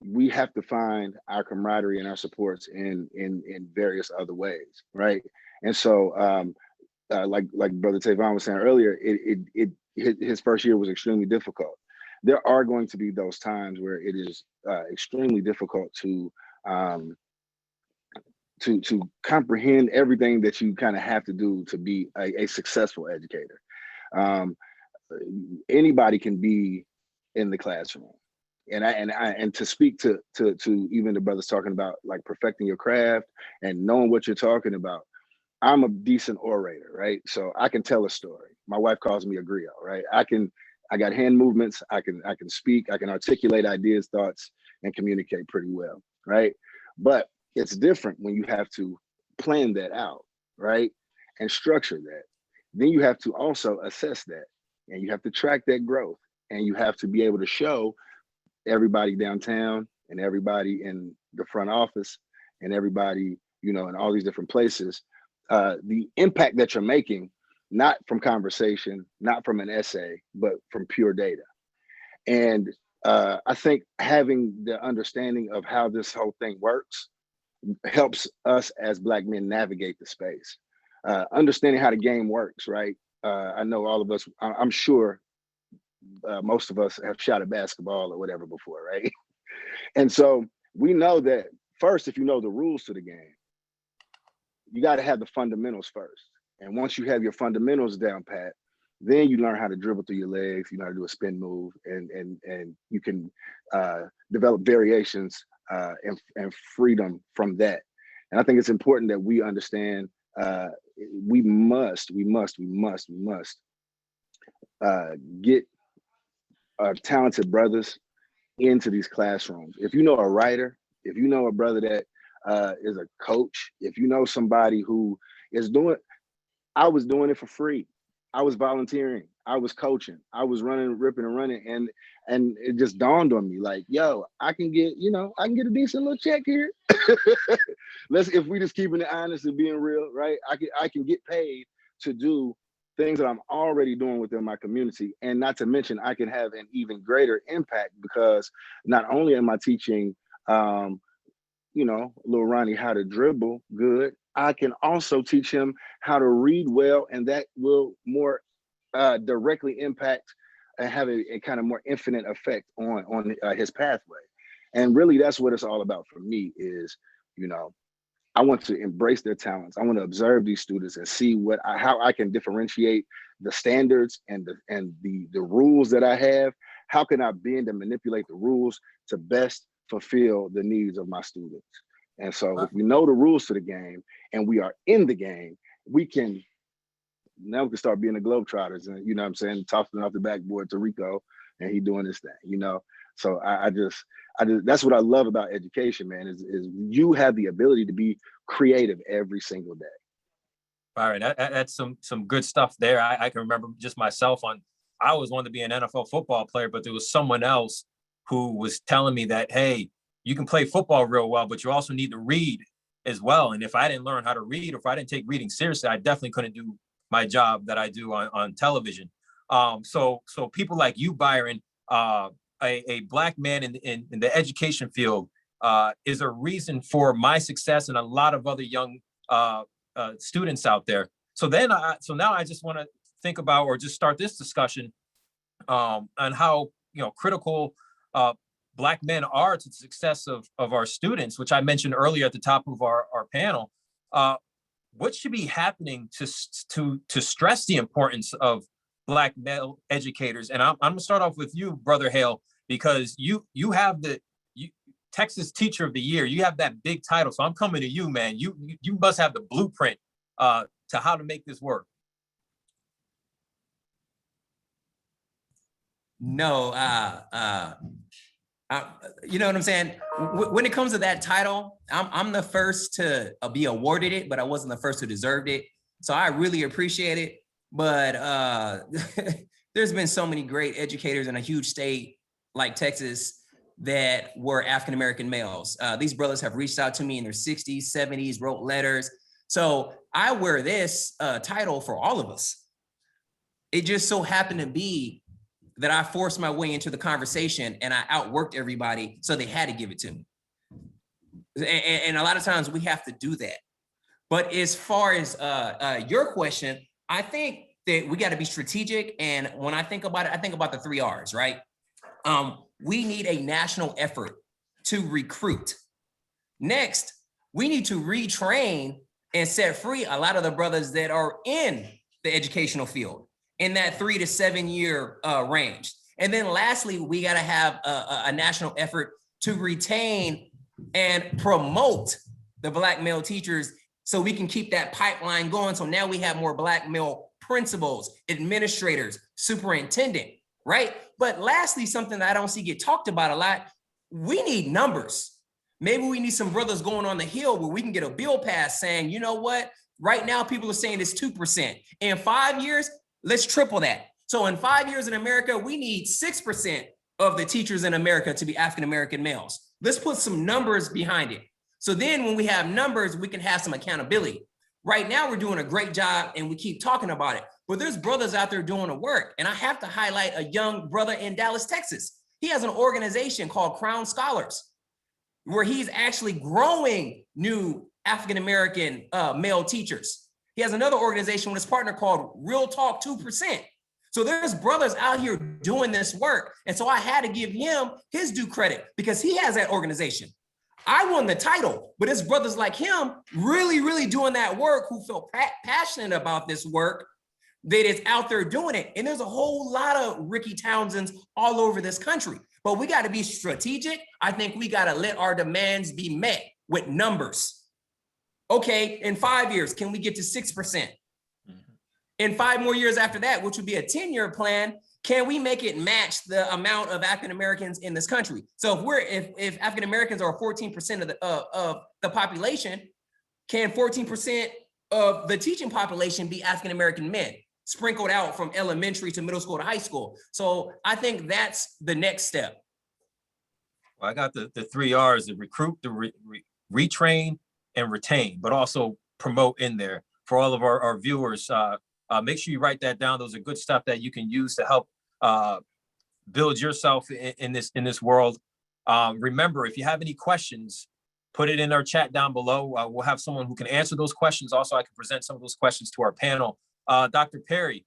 we have to find our camaraderie and our supports in various other ways, right? And so, like Brother Tavon was saying earlier, his first year was extremely difficult. There are going to be those times where it is extremely difficult to comprehend everything that you kind of have to do to be a successful educator. Anybody can be in the classroom, and to speak to even the brothers talking about like perfecting your craft and knowing what you're talking about. I'm a decent orator, right? So I can tell a story. My wife calls me a griot, right? I got hand movements. I can speak. I can articulate ideas, thoughts, and communicate pretty well, right? But it's different when you have to plan that out, right? And structure that. Then you have to also assess that, and you have to track that growth, and you have to be able to show everybody downtown and everybody in the front office and everybody, you know, in all these different places, the impact that you're making, not from conversation, not from an essay, but from pure data. And I think having the understanding of how this whole thing works helps us as Black men navigate the space. Understanding how the game works, right? I know all of us, I'm sure most of us have shot a basketball or whatever before, right? And so we know that first, if you know the rules to the game, you got to have the fundamentals first. And once you have your fundamentals down pat, then you learn how to dribble through your legs, you know how to do a spin move, and you can develop variations and freedom from that. And I think it's important that we understand we must get talented brothers into these classrooms. If you know a writer, if you know a brother that is a coach, if you know somebody who is doing, I was doing it for free. I was volunteering, I was coaching, I was running, ripping and running. And it just dawned on me like, yo, I can get a decent little check here. If we just keeping it honest and being real, right? I can get paid to do things that I'm already doing within my community. And not to mention, I can have an even greater impact because not only am I teaching, little Ronnie how to dribble good, I can also teach him how to read well, and that will more directly impact and have a kind of more infinite effect on his pathway. And really, that's what it's all about for me is, I want to embrace their talents. I want to observe these students and see how I can differentiate the standards and the rules that I have. How can I bend and manipulate the rules to best fulfill the needs of my students? And so if we know the rules to the game and we are in the game, we can start being the Globetrotters and, you know what I'm saying, tossing off the backboard to Rico and he doing his thing, So I just that's what I love about education, man, is you have the ability to be creative every single day. All right, that's some good stuff there. I can remember just myself I always wanted to be an NFL football player, but there was someone else who was telling me that, hey, you can play football real well, but you also need to read as well. And if I didn't learn how to read, or if I didn't take reading seriously, I definitely couldn't do my job that I do on television. So people like you, Byron, a Black man in the education field is a reason for my success and a lot of other young students out there. So now I just want to think about, or just start this discussion on how critical Black men are to the success of our students, which I mentioned earlier at the top of our panel. What should be happening to stress the importance of Black male educators? And I'm gonna start off with you, Brother Hale, because you have the Texas Teacher of the Year. You have that big title, so I'm coming to you, man. You must have the blueprint to how to make this work. No, you know what I'm saying? When it comes to that title, I'm the first to be awarded it, but I wasn't the first who deserved it. So I really appreciate it. But there's been so many great educators in a huge state like Texas that were African-American males. These brothers have reached out to me in their 60s, 70s, wrote letters. So I wear this title for all of us. It just so happened to be that I forced my way into the conversation and I outworked everybody, so they had to give it to me. And a lot of times we have to do that. But as far as your question, I think that we got to be strategic. And when I think about it, I think about the 3 R's, right? We need a national effort to recruit. Next, we need to retrain and set free a lot of the brothers that are in the educational field in that 3 to 7 year range. And then lastly, we got to have a national effort to retain and promote the Black male teachers so we can keep that pipeline going. So now we have more Black male principals, administrators, superintendent, right? But lastly, something that I don't see get talked about a lot, we need numbers. Maybe we need some brothers going on the Hill where we can get a bill passed saying, you know what? Right now, people are saying it's 2%. In 5 years, let's triple that. So in 5 years in America, we need 6% of the teachers in America to be African-American males. Let's put some numbers behind it. So then when we have numbers, we can have some accountability. Right now, we're doing a great job and we keep talking about it, but there's brothers out there doing the work. And I have to highlight a young brother in Dallas, Texas. He has an organization called Crown Scholars, where he's actually growing new African-American male teachers. He has another organization with his partner called Real Talk 2%. So there's brothers out here doing this work. And so I had to give him his due credit because he has that organization. I won the title, but it's brothers like him really, really doing that work who feel passionate about this work that is out there doing it. And there's a whole lot of Ricky Townsends all over this country, but we got to be strategic. I think we got to let our demands be met with numbers. Okay, in 5 years, can we get to 6%? In 5 more years after that, which would be a 10-year plan, can we make it match the amount of African Americans in this country? So if African Americans are 14% of the population, can 14% of the teaching population be African American men? sprinkled out from elementary to middle school to high school. So I think that's the next step. Well, I got the 3 R's: the recruit, the retrain, and retain, but also promote in there for all of our viewers. Make sure you write that down. Those are good stuff that you can use to help build yourself in this world. Remember, if you have any questions, put it in our chat down below. We'll have someone who can answer those questions. Also, I can present some of those questions to our panel. Dr. Perry,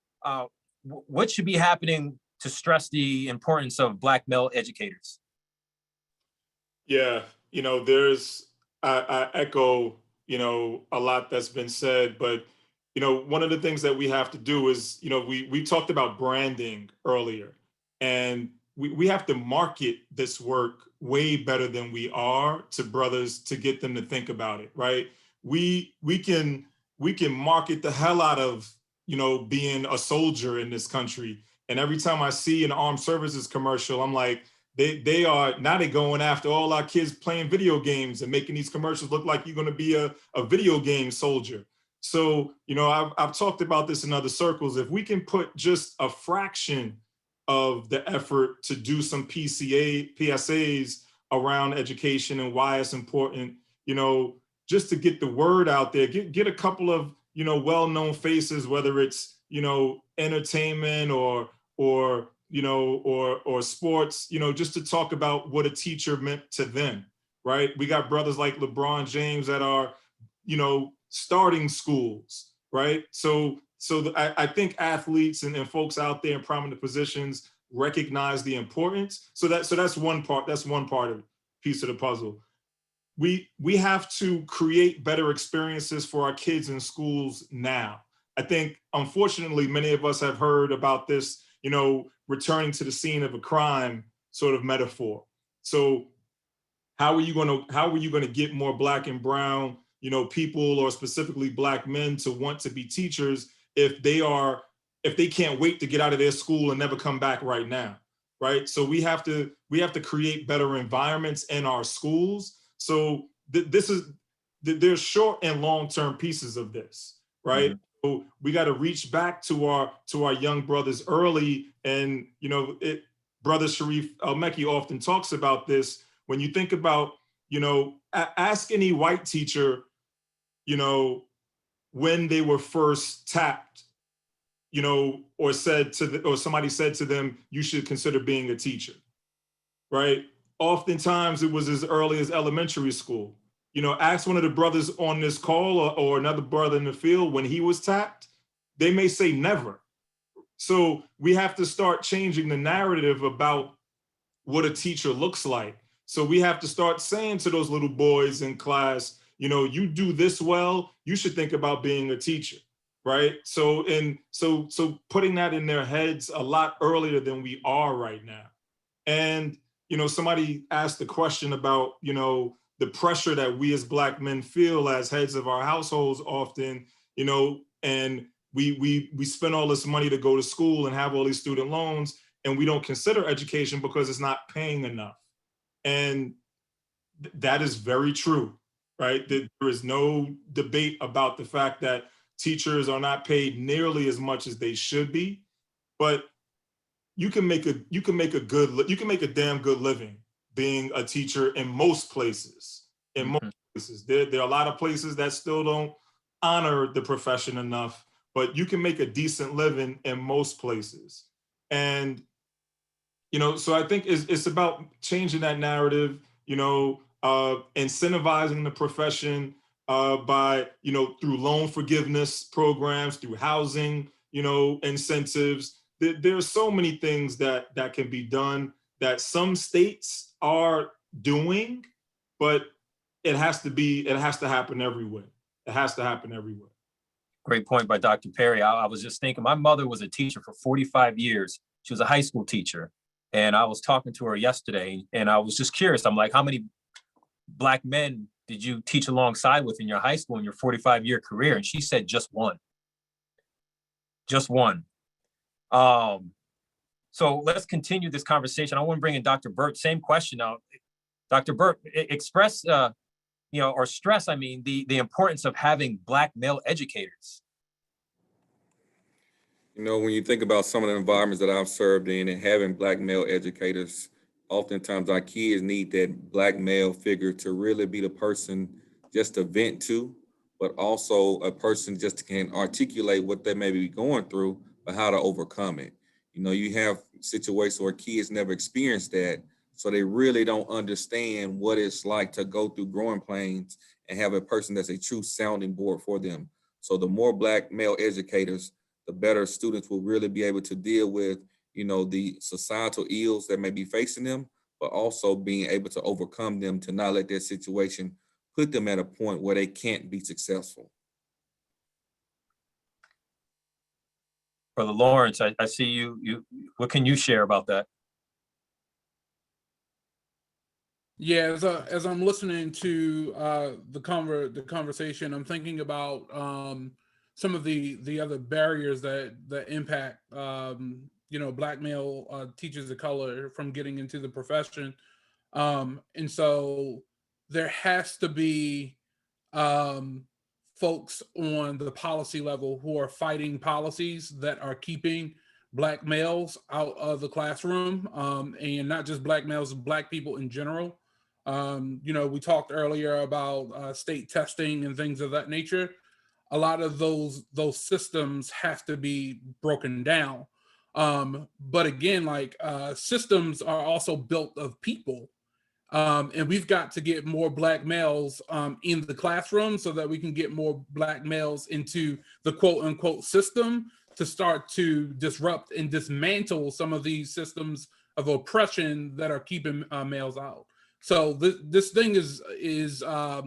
what should be happening to stress the importance of Black male educators? Yeah, I echo, a lot that's been said, but, one of the things that we have to do is, we talked about branding earlier, and we have to market this work way better than we are to brothers to get them to think about it, right? We can market the hell out of, being a soldier in this country. And every time I see an armed services commercial, I'm like, they are now going after all our kids playing video games and making these commercials look like you're going to be a video game soldier. So, I've talked about this in other circles. If we can put just a fraction of the effort to do some PSAs around education and why it's important, just to get the word out there, get a couple of, well-known faces, whether it's, entertainment or sports, just to talk about what a teacher meant to them, right? We got brothers like LeBron James that are, starting schools, right? So I think athletes and folks out there in prominent positions recognize the importance. So that's one part. That's one part of piece of the puzzle. We have to create better experiences for our kids in schools now. I think, unfortunately, many of us have heard about this, returning to the scene of a crime sort of metaphor. So how are you going to get more Black and brown, people, or specifically Black men, to want to be teachers if they can't wait to get out of their school and never come back right now, right? So we have to create better environments in our schools. So there's short and long-term pieces of this, right? Mm-hmm. So we got to reach back to our young brothers early. And, Brother Sharif Al-Mekki often talks about this. When you think about, ask any white teacher, when they were first tapped, or somebody said to them, you should consider being a teacher, right? Oftentimes it was as early as elementary school. Ask one of the brothers on this call or another brother in the field when he was tapped, they may say never. So we have to start changing the narrative about what a teacher looks like. So we have to start saying to those little boys in class, you do this well, you should think about being a teacher, right? So putting that in their heads a lot earlier than we are right now. And, somebody asked the question about, the pressure that we as Black men feel as heads of our households often, and we spend all this money to go to school and have all these student loans, and we don't consider education because it's not paying enough. And that is very true, right? There is no debate about the fact that teachers are not paid nearly as much as they should be, but you can make a damn good living being a teacher in most places. There are a lot of places that still don't honor the profession enough, but you can make a decent living in most places. And so I think it's about changing that narrative, incentivizing the profession by, through loan forgiveness programs, through housing, incentives. There are so many things that can be done that some states are doing, but it has to happen everywhere. It has to happen everywhere. Great point by Dr. Perry. I was just thinking, my mother was a teacher for 45 years. She was a high school teacher. And I was talking to her yesterday, and I was just curious. I'm like, how many Black men did you teach alongside with in your high school in your 45-year career? And she said just one. Just one. So let's continue this conversation. I want to bring in Dr. Burt. Same question now. Dr. Burt, express, or stress, the importance of having Black male educators. You know, when you think about some of the environments that I've served in and having Black male educators, oftentimes our kids need that Black male figure to really be the person just to vent to, but also a person just can articulate what they may be going through, but how to overcome it. You know, you have situations where kids never experienced that, so they really don't understand what it's like to go through growing pains and have a person that's a true sounding board for them. So the more Black male educators, the better students will really be able to deal with, you know, the societal ills that may be facing them, but also being able to overcome them to not let their situation put them at a point where they can't be successful. Brother Lawrence, I see you, what can you share about that? Yeah, as I'm listening to the conversation, I'm thinking about some of the other barriers that impact Black male teachers of color from getting into the profession, and so there has to be folks on the policy level who are fighting policies that are keeping Black males out of the classroom, and not just Black males, Black people in general. We talked earlier about state testing and things of that nature. A lot of those systems have to be broken down. But again, systems are also built of people. And we've got to get more Black males in the classroom so that we can get more Black males into the quote unquote system to start to disrupt and dismantle some of these systems of oppression that are keeping males out. So this thing is a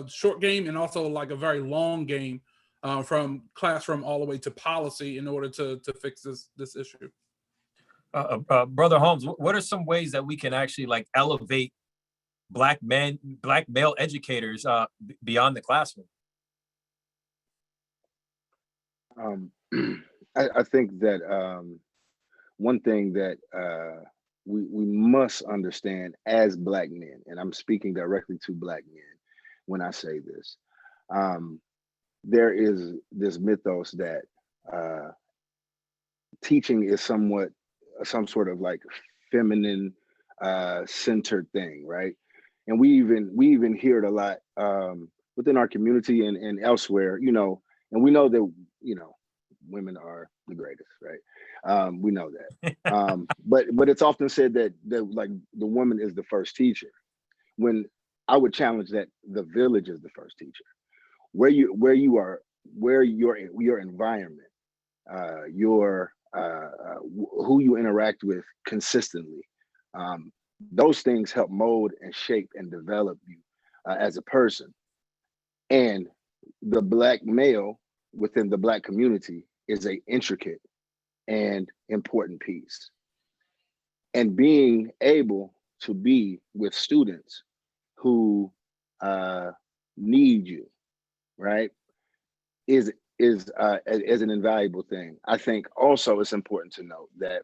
short game and also like a very long game from classroom all the way to policy in order to fix this issue. Brother Holmes, what are some ways that we can actually like elevate Black male educators beyond the classroom? I think that one thing that we must understand as Black men, and I'm speaking directly to Black men when I say this, there is this mythos that teaching is some sort of like feminine centered thing, right? And we even hear it a lot within our community and elsewhere, and we know that, women are the greatest, right? We know that. But it's often said that like the woman is the first teacher, when I would challenge that the village is the first teacher. Where your environment, who you interact with consistently, those things help mold and shape and develop you as a person. And the Black male within the Black community is an intricate and important piece. And being able to be with students who need you, right, is an invaluable thing. I think also it's important to note that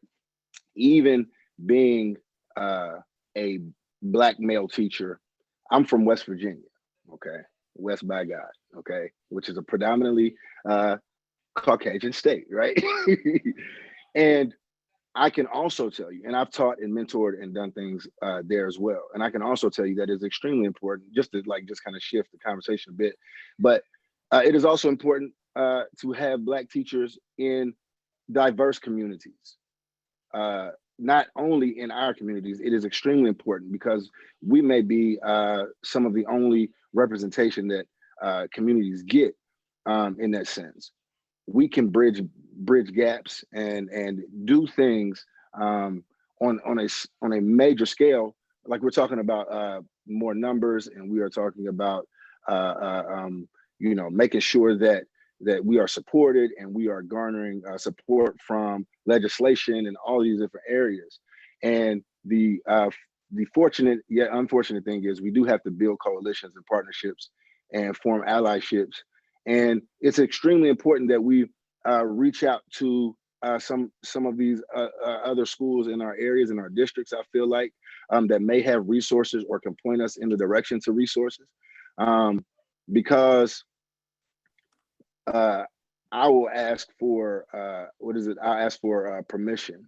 even being a Black male teacher, I'm from West Virginia, okay, West by God, okay, which is a predominantly Caucasian state, right? And I can also tell you, and I've taught and mentored and done things there as well. And I can also tell you that it's extremely important, just kind of shift the conversation a bit, but it is also important to have Black teachers in diverse communities. Not only in our communities, it is extremely important because we may be some of the only representation that communities get in that sense. We can bridge gaps and do things on a major scale, like we're talking about more numbers, and we are talking about making sure that we are supported and we are garnering support from legislation and all these different areas. And the fortunate yet unfortunate thing is we do have to build coalitions and partnerships and form allyships. And it's extremely important that we reach out to some of these other schools in our areas, in our districts, I feel like, that may have resources or can point us in the direction to resources. Because I will ask for I'll ask for permission.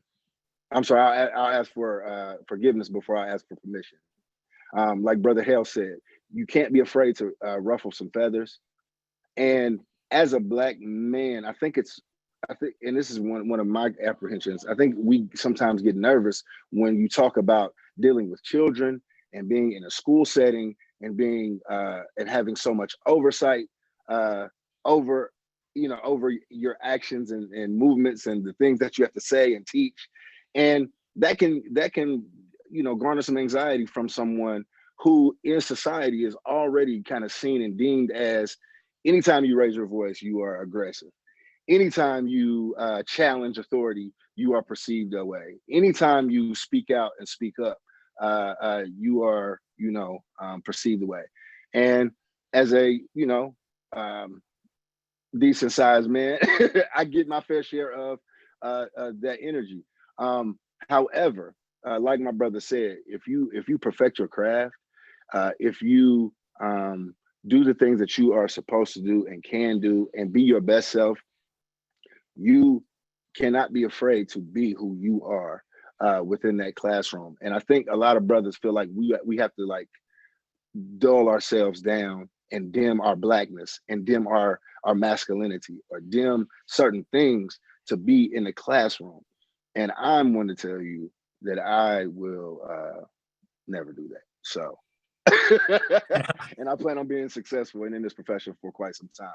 I'm sorry, I'll ask for forgiveness before I ask for permission. Like Brother Hale said, you can't be afraid to ruffle some feathers. And as a Black man, I think, and this is one of my apprehensions, I think we sometimes get nervous when you talk about dealing with children and being in a school setting and being and having so much oversight over over your actions and movements and the things that you have to say and teach. And that can garner some anxiety from someone who in society is already kind of seen and deemed as, anytime you raise your voice, you are aggressive. Anytime you challenge authority, you are perceived that way. Anytime you speak out and speak up, you are, perceived the way. And as a, decent sized man, I get my fair share of that energy. However, like my brother said, if you perfect your craft, if you do the things that you are supposed to do and can do and be your best self, you cannot be afraid to be who you are within that classroom. And I think a lot of brothers feel like we have to like dull ourselves down and dim our Blackness and dim our masculinity or dim certain things to be in the classroom. And I'm one to tell you that I will never do that. So, and I plan on being successful and in this profession for quite some time.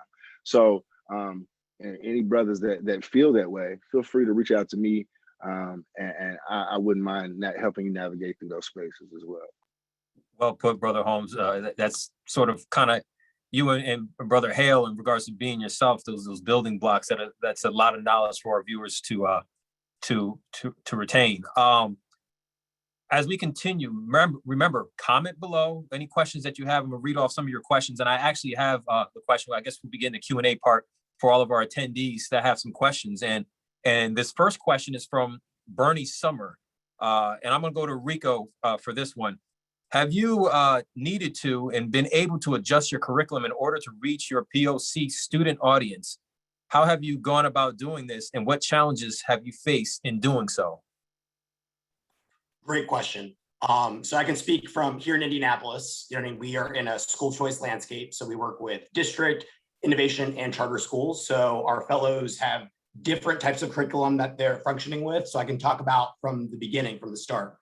So, and any brothers that feel that way, feel free to reach out to me, and I wouldn't mind helping you navigate through those spaces as well. Well put, Brother Holmes. That's sort of kind of you and Brother Hale in regards to being yourself. Those building blocks that's a lot of knowledge for our viewers to retain. As we continue, remember, comment below any questions that you have. I'm gonna read off some of your questions, and I actually have the question. I guess we'll begin the Q&A part for all of our attendees that have some questions. And this first question is from Bernie Summer, and I'm gonna go to Rico for this one. Have you needed to and been able to adjust your curriculum in order to reach your POC student audience? How have you gone about doing this, and what challenges have you faced in doing so? Great question. So I can speak from here in Indianapolis. We are in a school choice landscape. So we work with district, innovation, and charter schools. So our fellows have different types of curriculum that they're functioning with. So I can talk about from the beginning, from the start.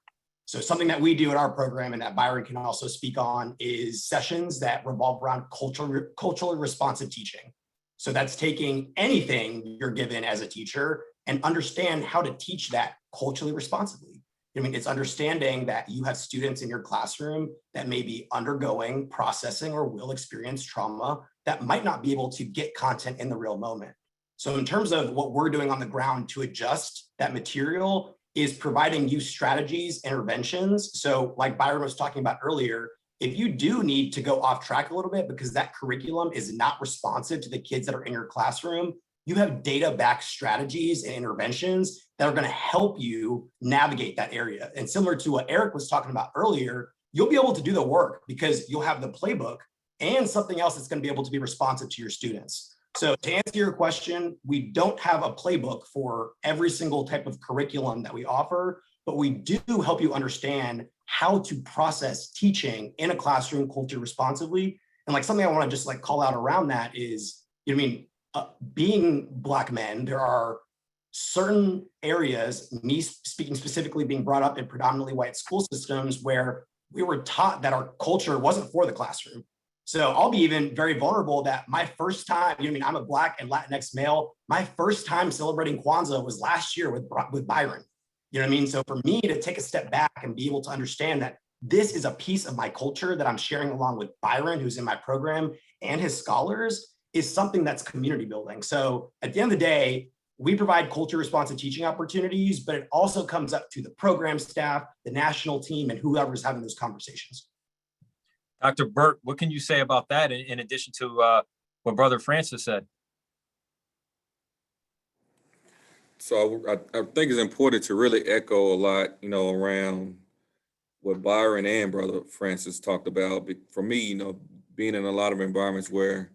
So something that we do at our program and that Byron can also speak on is sessions that revolve around culturally responsive teaching. So that's taking anything you're given as a teacher and understand how to teach that culturally responsibly. It's understanding that you have students in your classroom that may be undergoing, processing, or will experience trauma that might not be able to get content in the real moment. So in terms of what we're doing on the ground to adjust that material is providing you strategies, interventions. So like Byron was talking about earlier, if you do need to go off track a little bit because that curriculum is not responsive to the kids that are in your classroom, you have data-backed strategies and interventions that are going to help you navigate that area. And similar to what Eric was talking about earlier, you'll be able to do the work because you'll have the playbook and something else that's going to be able to be responsive to your students. So to answer your question, we don't have a playbook for every single type of curriculum that we offer, but we do help you understand how to process teaching in a classroom culture responsibly. And like something I want to just like call out around that is, being Black men, there are certain areas, me speaking specifically being brought up in predominantly white school systems where we were taught that our culture wasn't for the classroom. So I'll be even very vulnerable that my first time, I'm a Black and Latinx male. My first time celebrating Kwanzaa was last year with Byron. So for me to take a step back and be able to understand that this is a piece of my culture that I'm sharing along with Byron, who's in my program, and his scholars, is something that's community building. So at the end of the day, we provide culture responsive teaching opportunities, but it also comes up to the program staff, the national team, and whoever's having those conversations. Dr. Burt, what can you say about that in addition to what Brother Francis said? So I think it's important to really echo a lot, around what Byron and Brother Francis talked about. For me, being in a lot of environments where,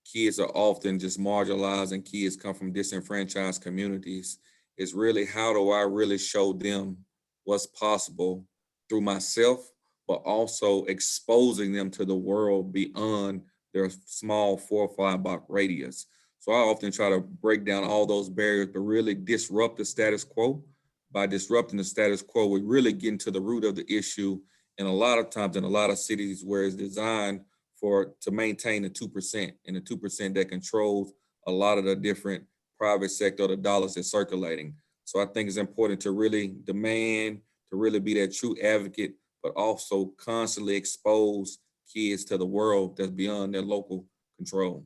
kids are often just marginalized and kids come from disenfranchised communities. It's really, how do I really show them what's possible through myself, but also exposing them to the world beyond their small 4 or 5 block radius. So I often try to break down all those barriers, but really disrupt the status quo. By disrupting the status quo, we really get into the root of the issue. And a lot of times in a lot of cities where it's designed to maintain the 2%, and the 2% that controls a lot of the different private sector, the dollars that's circulating. So I think it's important to really demand, to really be that true advocate, but also constantly expose kids to the world that's beyond their local control.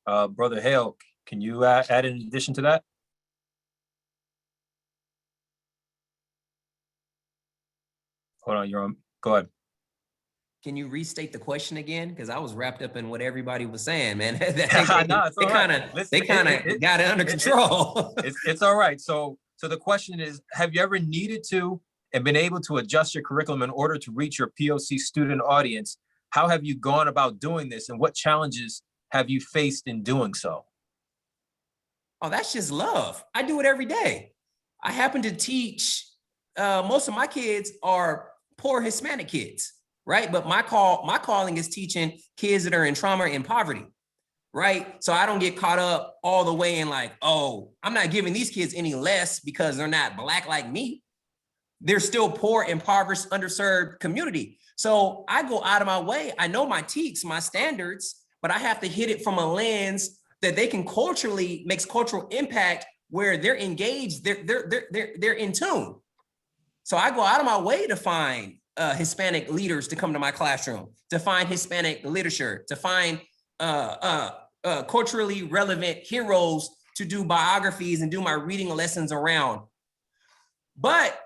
Brother Hale, can you add in addition to that? Hold on, you're on. Go ahead. Can you restate the question again? Because I was wrapped up in what everybody was saying, man. No, They Listen, kind of got it under control. It's all right. So the question is, have you ever needed to and been able to adjust your curriculum in order to reach your POC student audience? How have you gone about doing this, and what challenges have you faced in doing so? Oh, that's just love. I do it every day. I happen to teach, most of my kids are poor Hispanic kids, right? But my calling is teaching kids that are in trauma and poverty, right? So I don't get caught up all the way in like, oh, I'm not giving these kids any less because they're not Black like me. They're still poor, impoverished, underserved community. So I go out of my way. I know my TEKS, my standards, but I have to hit it from a lens that they can makes cultural impact, where they're engaged, they're in tune. So I go out of my way to find Hispanic leaders to come to my classroom, to find Hispanic literature, to find culturally relevant heroes to do biographies and do my reading lessons around. But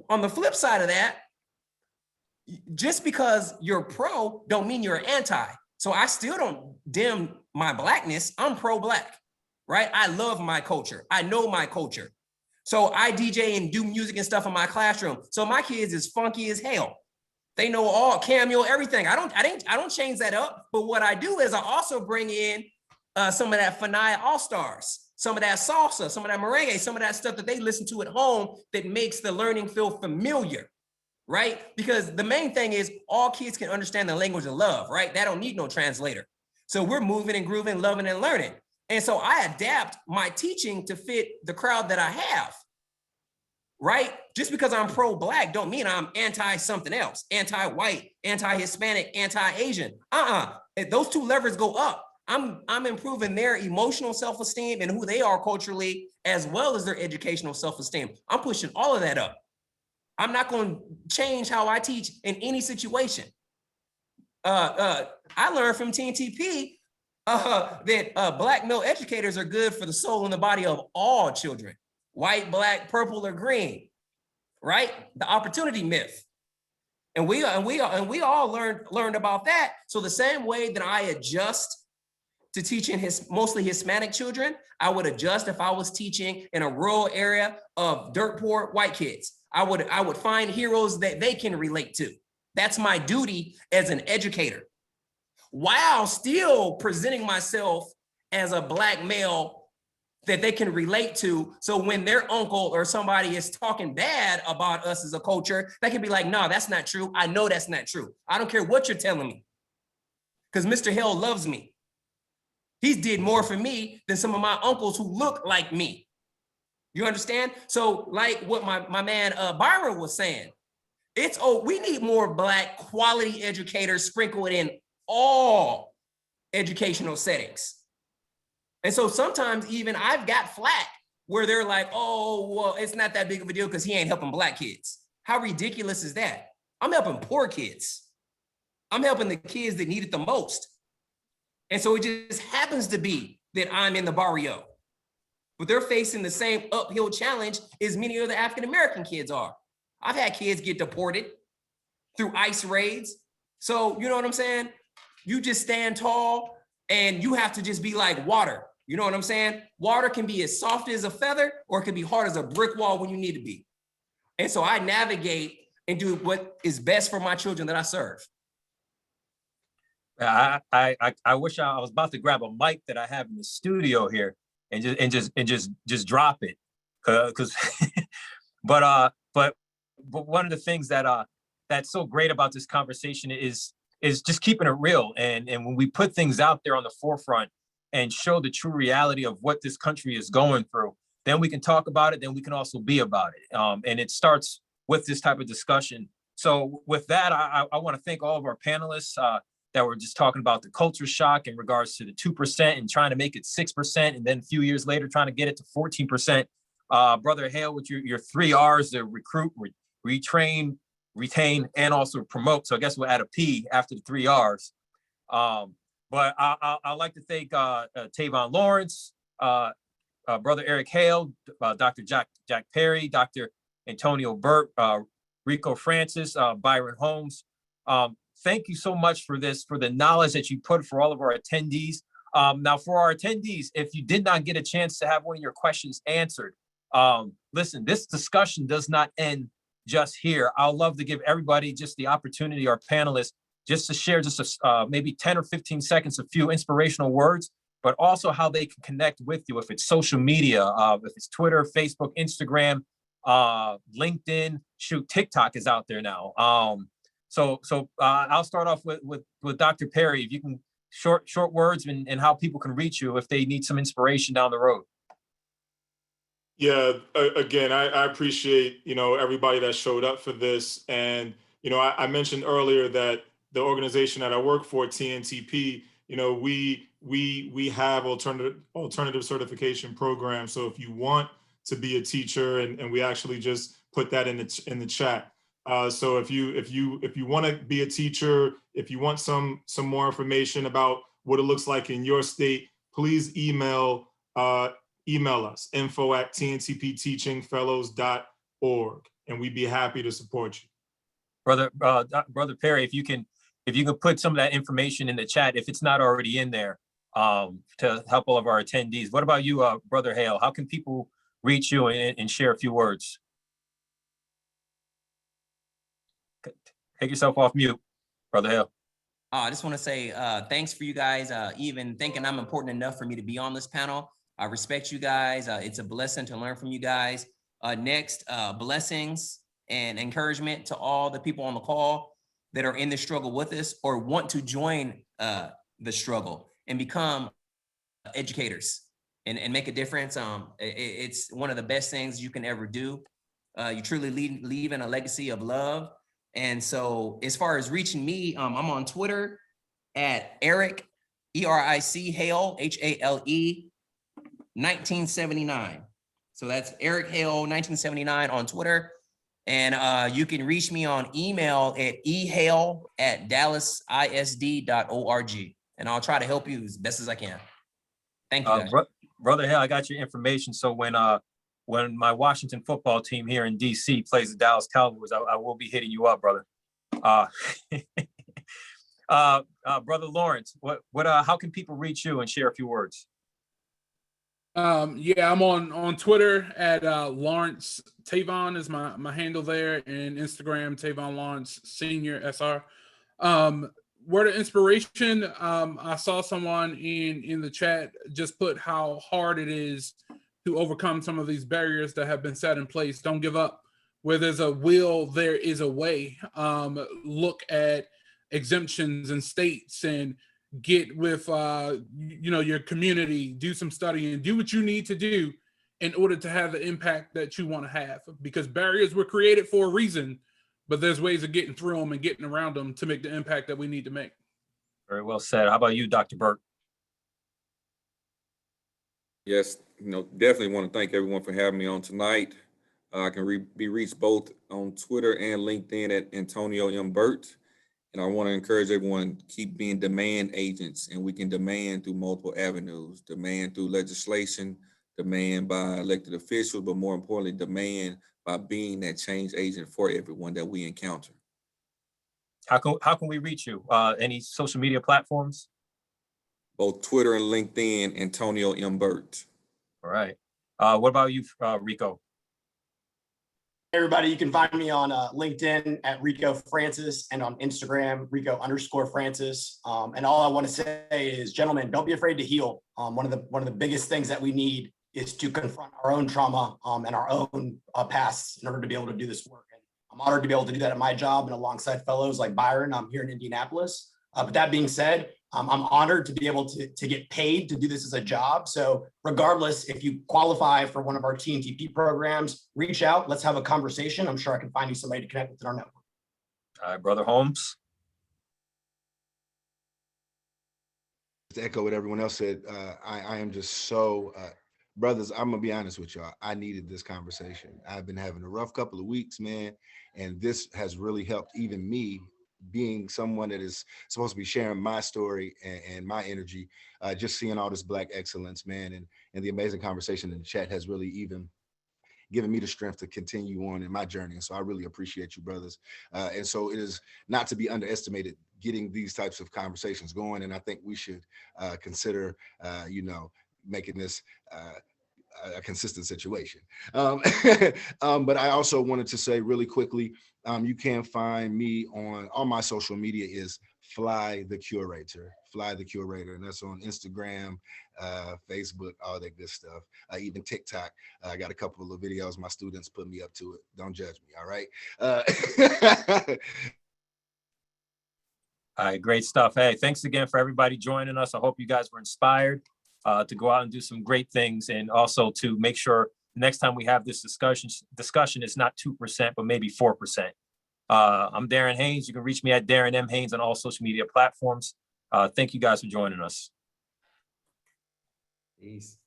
on the flip side of that, just because you're pro don't mean you're anti. So I still don't dim my Blackness. I'm pro-Black, right? I love my culture. I know my culture. So I DJ and do music and stuff in my classroom. So my kids is funky as hell. They know all cameo, everything. I don't change that up. But what I do is I also bring in some of that Fanaya All-Stars, some of that salsa, some of that merengue, some of that stuff that they listen to at home that makes the learning feel familiar, right? Because the main thing is all kids can understand the language of love, right? They don't need no translator. So we're moving and grooving, loving and learning. And so I adapt my teaching to fit the crowd that I have, right? Just because I'm pro-Black don't mean I'm anti-something else, anti-white, anti-Hispanic, anti-Asian. Those two levers go up. I'm improving their emotional self-esteem and who they are culturally, as well as their educational self-esteem. I'm pushing all of that up. I'm not going to change how I teach in any situation. I learned from TNTP that Black male educators are good for the soul and the body of all children, white, Black, purple, or green, right? The opportunity myth. And we all learned about that. So the same way that I adjust to teaching mostly Hispanic children, I would adjust if I was teaching in a rural area of dirt poor white kids. I would find heroes that they can relate to. That's my duty as an educator, while still presenting myself as a Black male that they can relate to. So when their uncle or somebody is talking bad about us as a culture, they can be like, no, that's not true. I know that's not true. I don't care what you're telling me, because Mr. Hale loves me. He's did more for me than some of my uncles who look like me. You understand? So like what my man Byron was saying, we need more Black quality educators sprinkled in all educational settings. And so sometimes even I've got flack where they're like, oh, well, it's not that big of a deal because he ain't helping Black kids. How ridiculous is that? I'm helping poor kids. I'm helping the kids that need it the most. And so it just happens to be that I'm in the barrio, but they're facing the same uphill challenge as many of the African-American kids are. I've had kids get deported through ICE raids. So you know what I'm saying? You just stand tall and you have to just be like water. You know what I'm saying? Water can be as soft as a feather or it can be hard as a brick wall when you need to be. And so I navigate and do what is best for my children that I serve. I wish I was about to grab a mic that I have in the studio here and just drop it, because but one of the things that that's so great about this conversation is just keeping it real, and when we put things out there on the forefront and show the true reality of what this country is going through, then we can talk about it, then we can also be about it, and it starts with this type of discussion. So with that, I want to thank all of our panelists that were just talking about the culture shock in regards to the 2% and trying to make it 6%, and then a few years later trying to get it to 14%. Brother Hale, with your 3 R's, to recruit, retrain, retain, and also promote. So I guess we'll add a P after the 3 R's. But I'd like to thank Tavon Lawrence, Brother Eric Hale, Dr. Jack Perry, Dr. Antonio Burt, Rico Francis, Byron Holmes. Thank you so much for this, for the knowledge that you put for all of our attendees. Now, for our attendees, if you did not get a chance to have one of your questions answered, listen, this discussion does not end just here. I'd love to give everybody just the opportunity, our panelists, just to share just maybe 10 or 15 seconds, a few inspirational words, but also how they can connect with you. If it's social media, if it's Twitter, Facebook, Instagram, LinkedIn, shoot, TikTok is out there now. So I'll start off with Dr. Perry. If you can, short words and how people can reach you if they need some inspiration down the road. Yeah, again, I appreciate, everybody that showed up for this. And, I mentioned earlier that the organization that I work for, TNTP, we have alternative certification programs. So if you want to be a teacher, and we actually just put that in the chat. So if you want to be a teacher, if you want some more information about what it looks like in your state, please email us, info@tntpteachingfellows.org, and we'd be happy to support you. Brother Perry, if you can put some of that information in the chat, if it's not already in there, to help all of our attendees. What about you, Brother Hale? How can people reach you and share a few words? Take yourself off mute, Brother Hale. I just want to say thanks for you guys even thinking I'm important enough for me to be on this panel. I respect you guys. It's a blessing to learn from you guys. Next, blessings and encouragement to all the people on the call that are in the struggle with us or want to join the struggle and become educators and make a difference. It's one of the best things you can ever do. You truly leaving a legacy of love. And so as far as reaching me, I'm on Twitter at Eric, ERIC Hale, HALE 1979. So that's Eric Hale 1979 on Twitter. And you can reach me on email at ehale@dallasisd.org. And I'll try to help you as best as I can. Thank you, guys. Brother Hale, I got your information. So when my Washington football team here in DC plays the Dallas Cowboys, I will be hitting you up, brother. Brother Lawrence, how can people reach you and share a few words? Yeah, I'm on Twitter at Lawrence Tavon is my handle there, and Instagram Tavon Lawrence Senior SR. Word of inspiration, I saw someone in the chat just put how hard it is to overcome some of these barriers that have been set in place. Don't give up. Where there's a will, there is a way. Look at exemptions in states and get with your community, do some studying, do what you need to do in order to have the impact that you want to have, because barriers were created for a reason, but there's ways of getting through them and getting around them to make the impact that we need to make. Very well said. How about you, Dr. Burt? Yes, definitely want to thank everyone for having me on tonight. I can be reached both on Twitter and LinkedIn at Antonio M. Burt. And I want to encourage everyone to keep being demand agents, and we can demand through multiple avenues, demand through legislation, demand by elected officials, but more importantly, demand by being that change agent for everyone that we encounter. How can we reach you? Any social media platforms? Both Twitter and LinkedIn, Antonio M. Burt. All right. What about you, Rico? Everybody, you can find me on LinkedIn at Rico Francis and on Instagram, Rico_Francis. And all I want to say is, gentlemen, don't be afraid to heal. One of the biggest things that we need is to confront our own trauma and our own pasts in order to be able to do this work. And I'm honored to be able to do that at my job and alongside fellows like Byron. I'm here in Indianapolis. But that being said, I'm honored to be able to get paid to do this as a job. So regardless, if you qualify for one of our TNTP programs, reach out. Let's have a conversation. I'm sure I can find you somebody to connect with in our network. All right, Brother Holmes. To echo what everyone else said, I am just so, brothers, I'm gonna be honest with y'all. I needed this conversation. I've been having a rough couple of weeks, man, and this has really helped even me, being someone that is supposed to be sharing my story and my energy, just seeing all this Black excellence, man, and the amazing conversation in the chat has really even given me the strength to continue on in my journey. And so I really appreciate you, brothers. And so it is not to be underestimated getting these types of conversations going. And I think we should consider, making this a consistent situation. But I also wanted to say really quickly, you can find me on all my social media is Fly the Curator, and that's on Instagram, Facebook, all that good stuff. Even TikTok. I got a couple of videos my students put me up to it. Don't judge me, all right? All right, great stuff. Hey, thanks again for everybody joining us. I hope you guys were inspired to go out and do some great things, and also to make sure next time we have this discussion, it's not 2%, but maybe 4%. I'm Darren Haynes. You can reach me at Darren M. Haynes on all social media platforms. Thank you guys for joining us. Peace.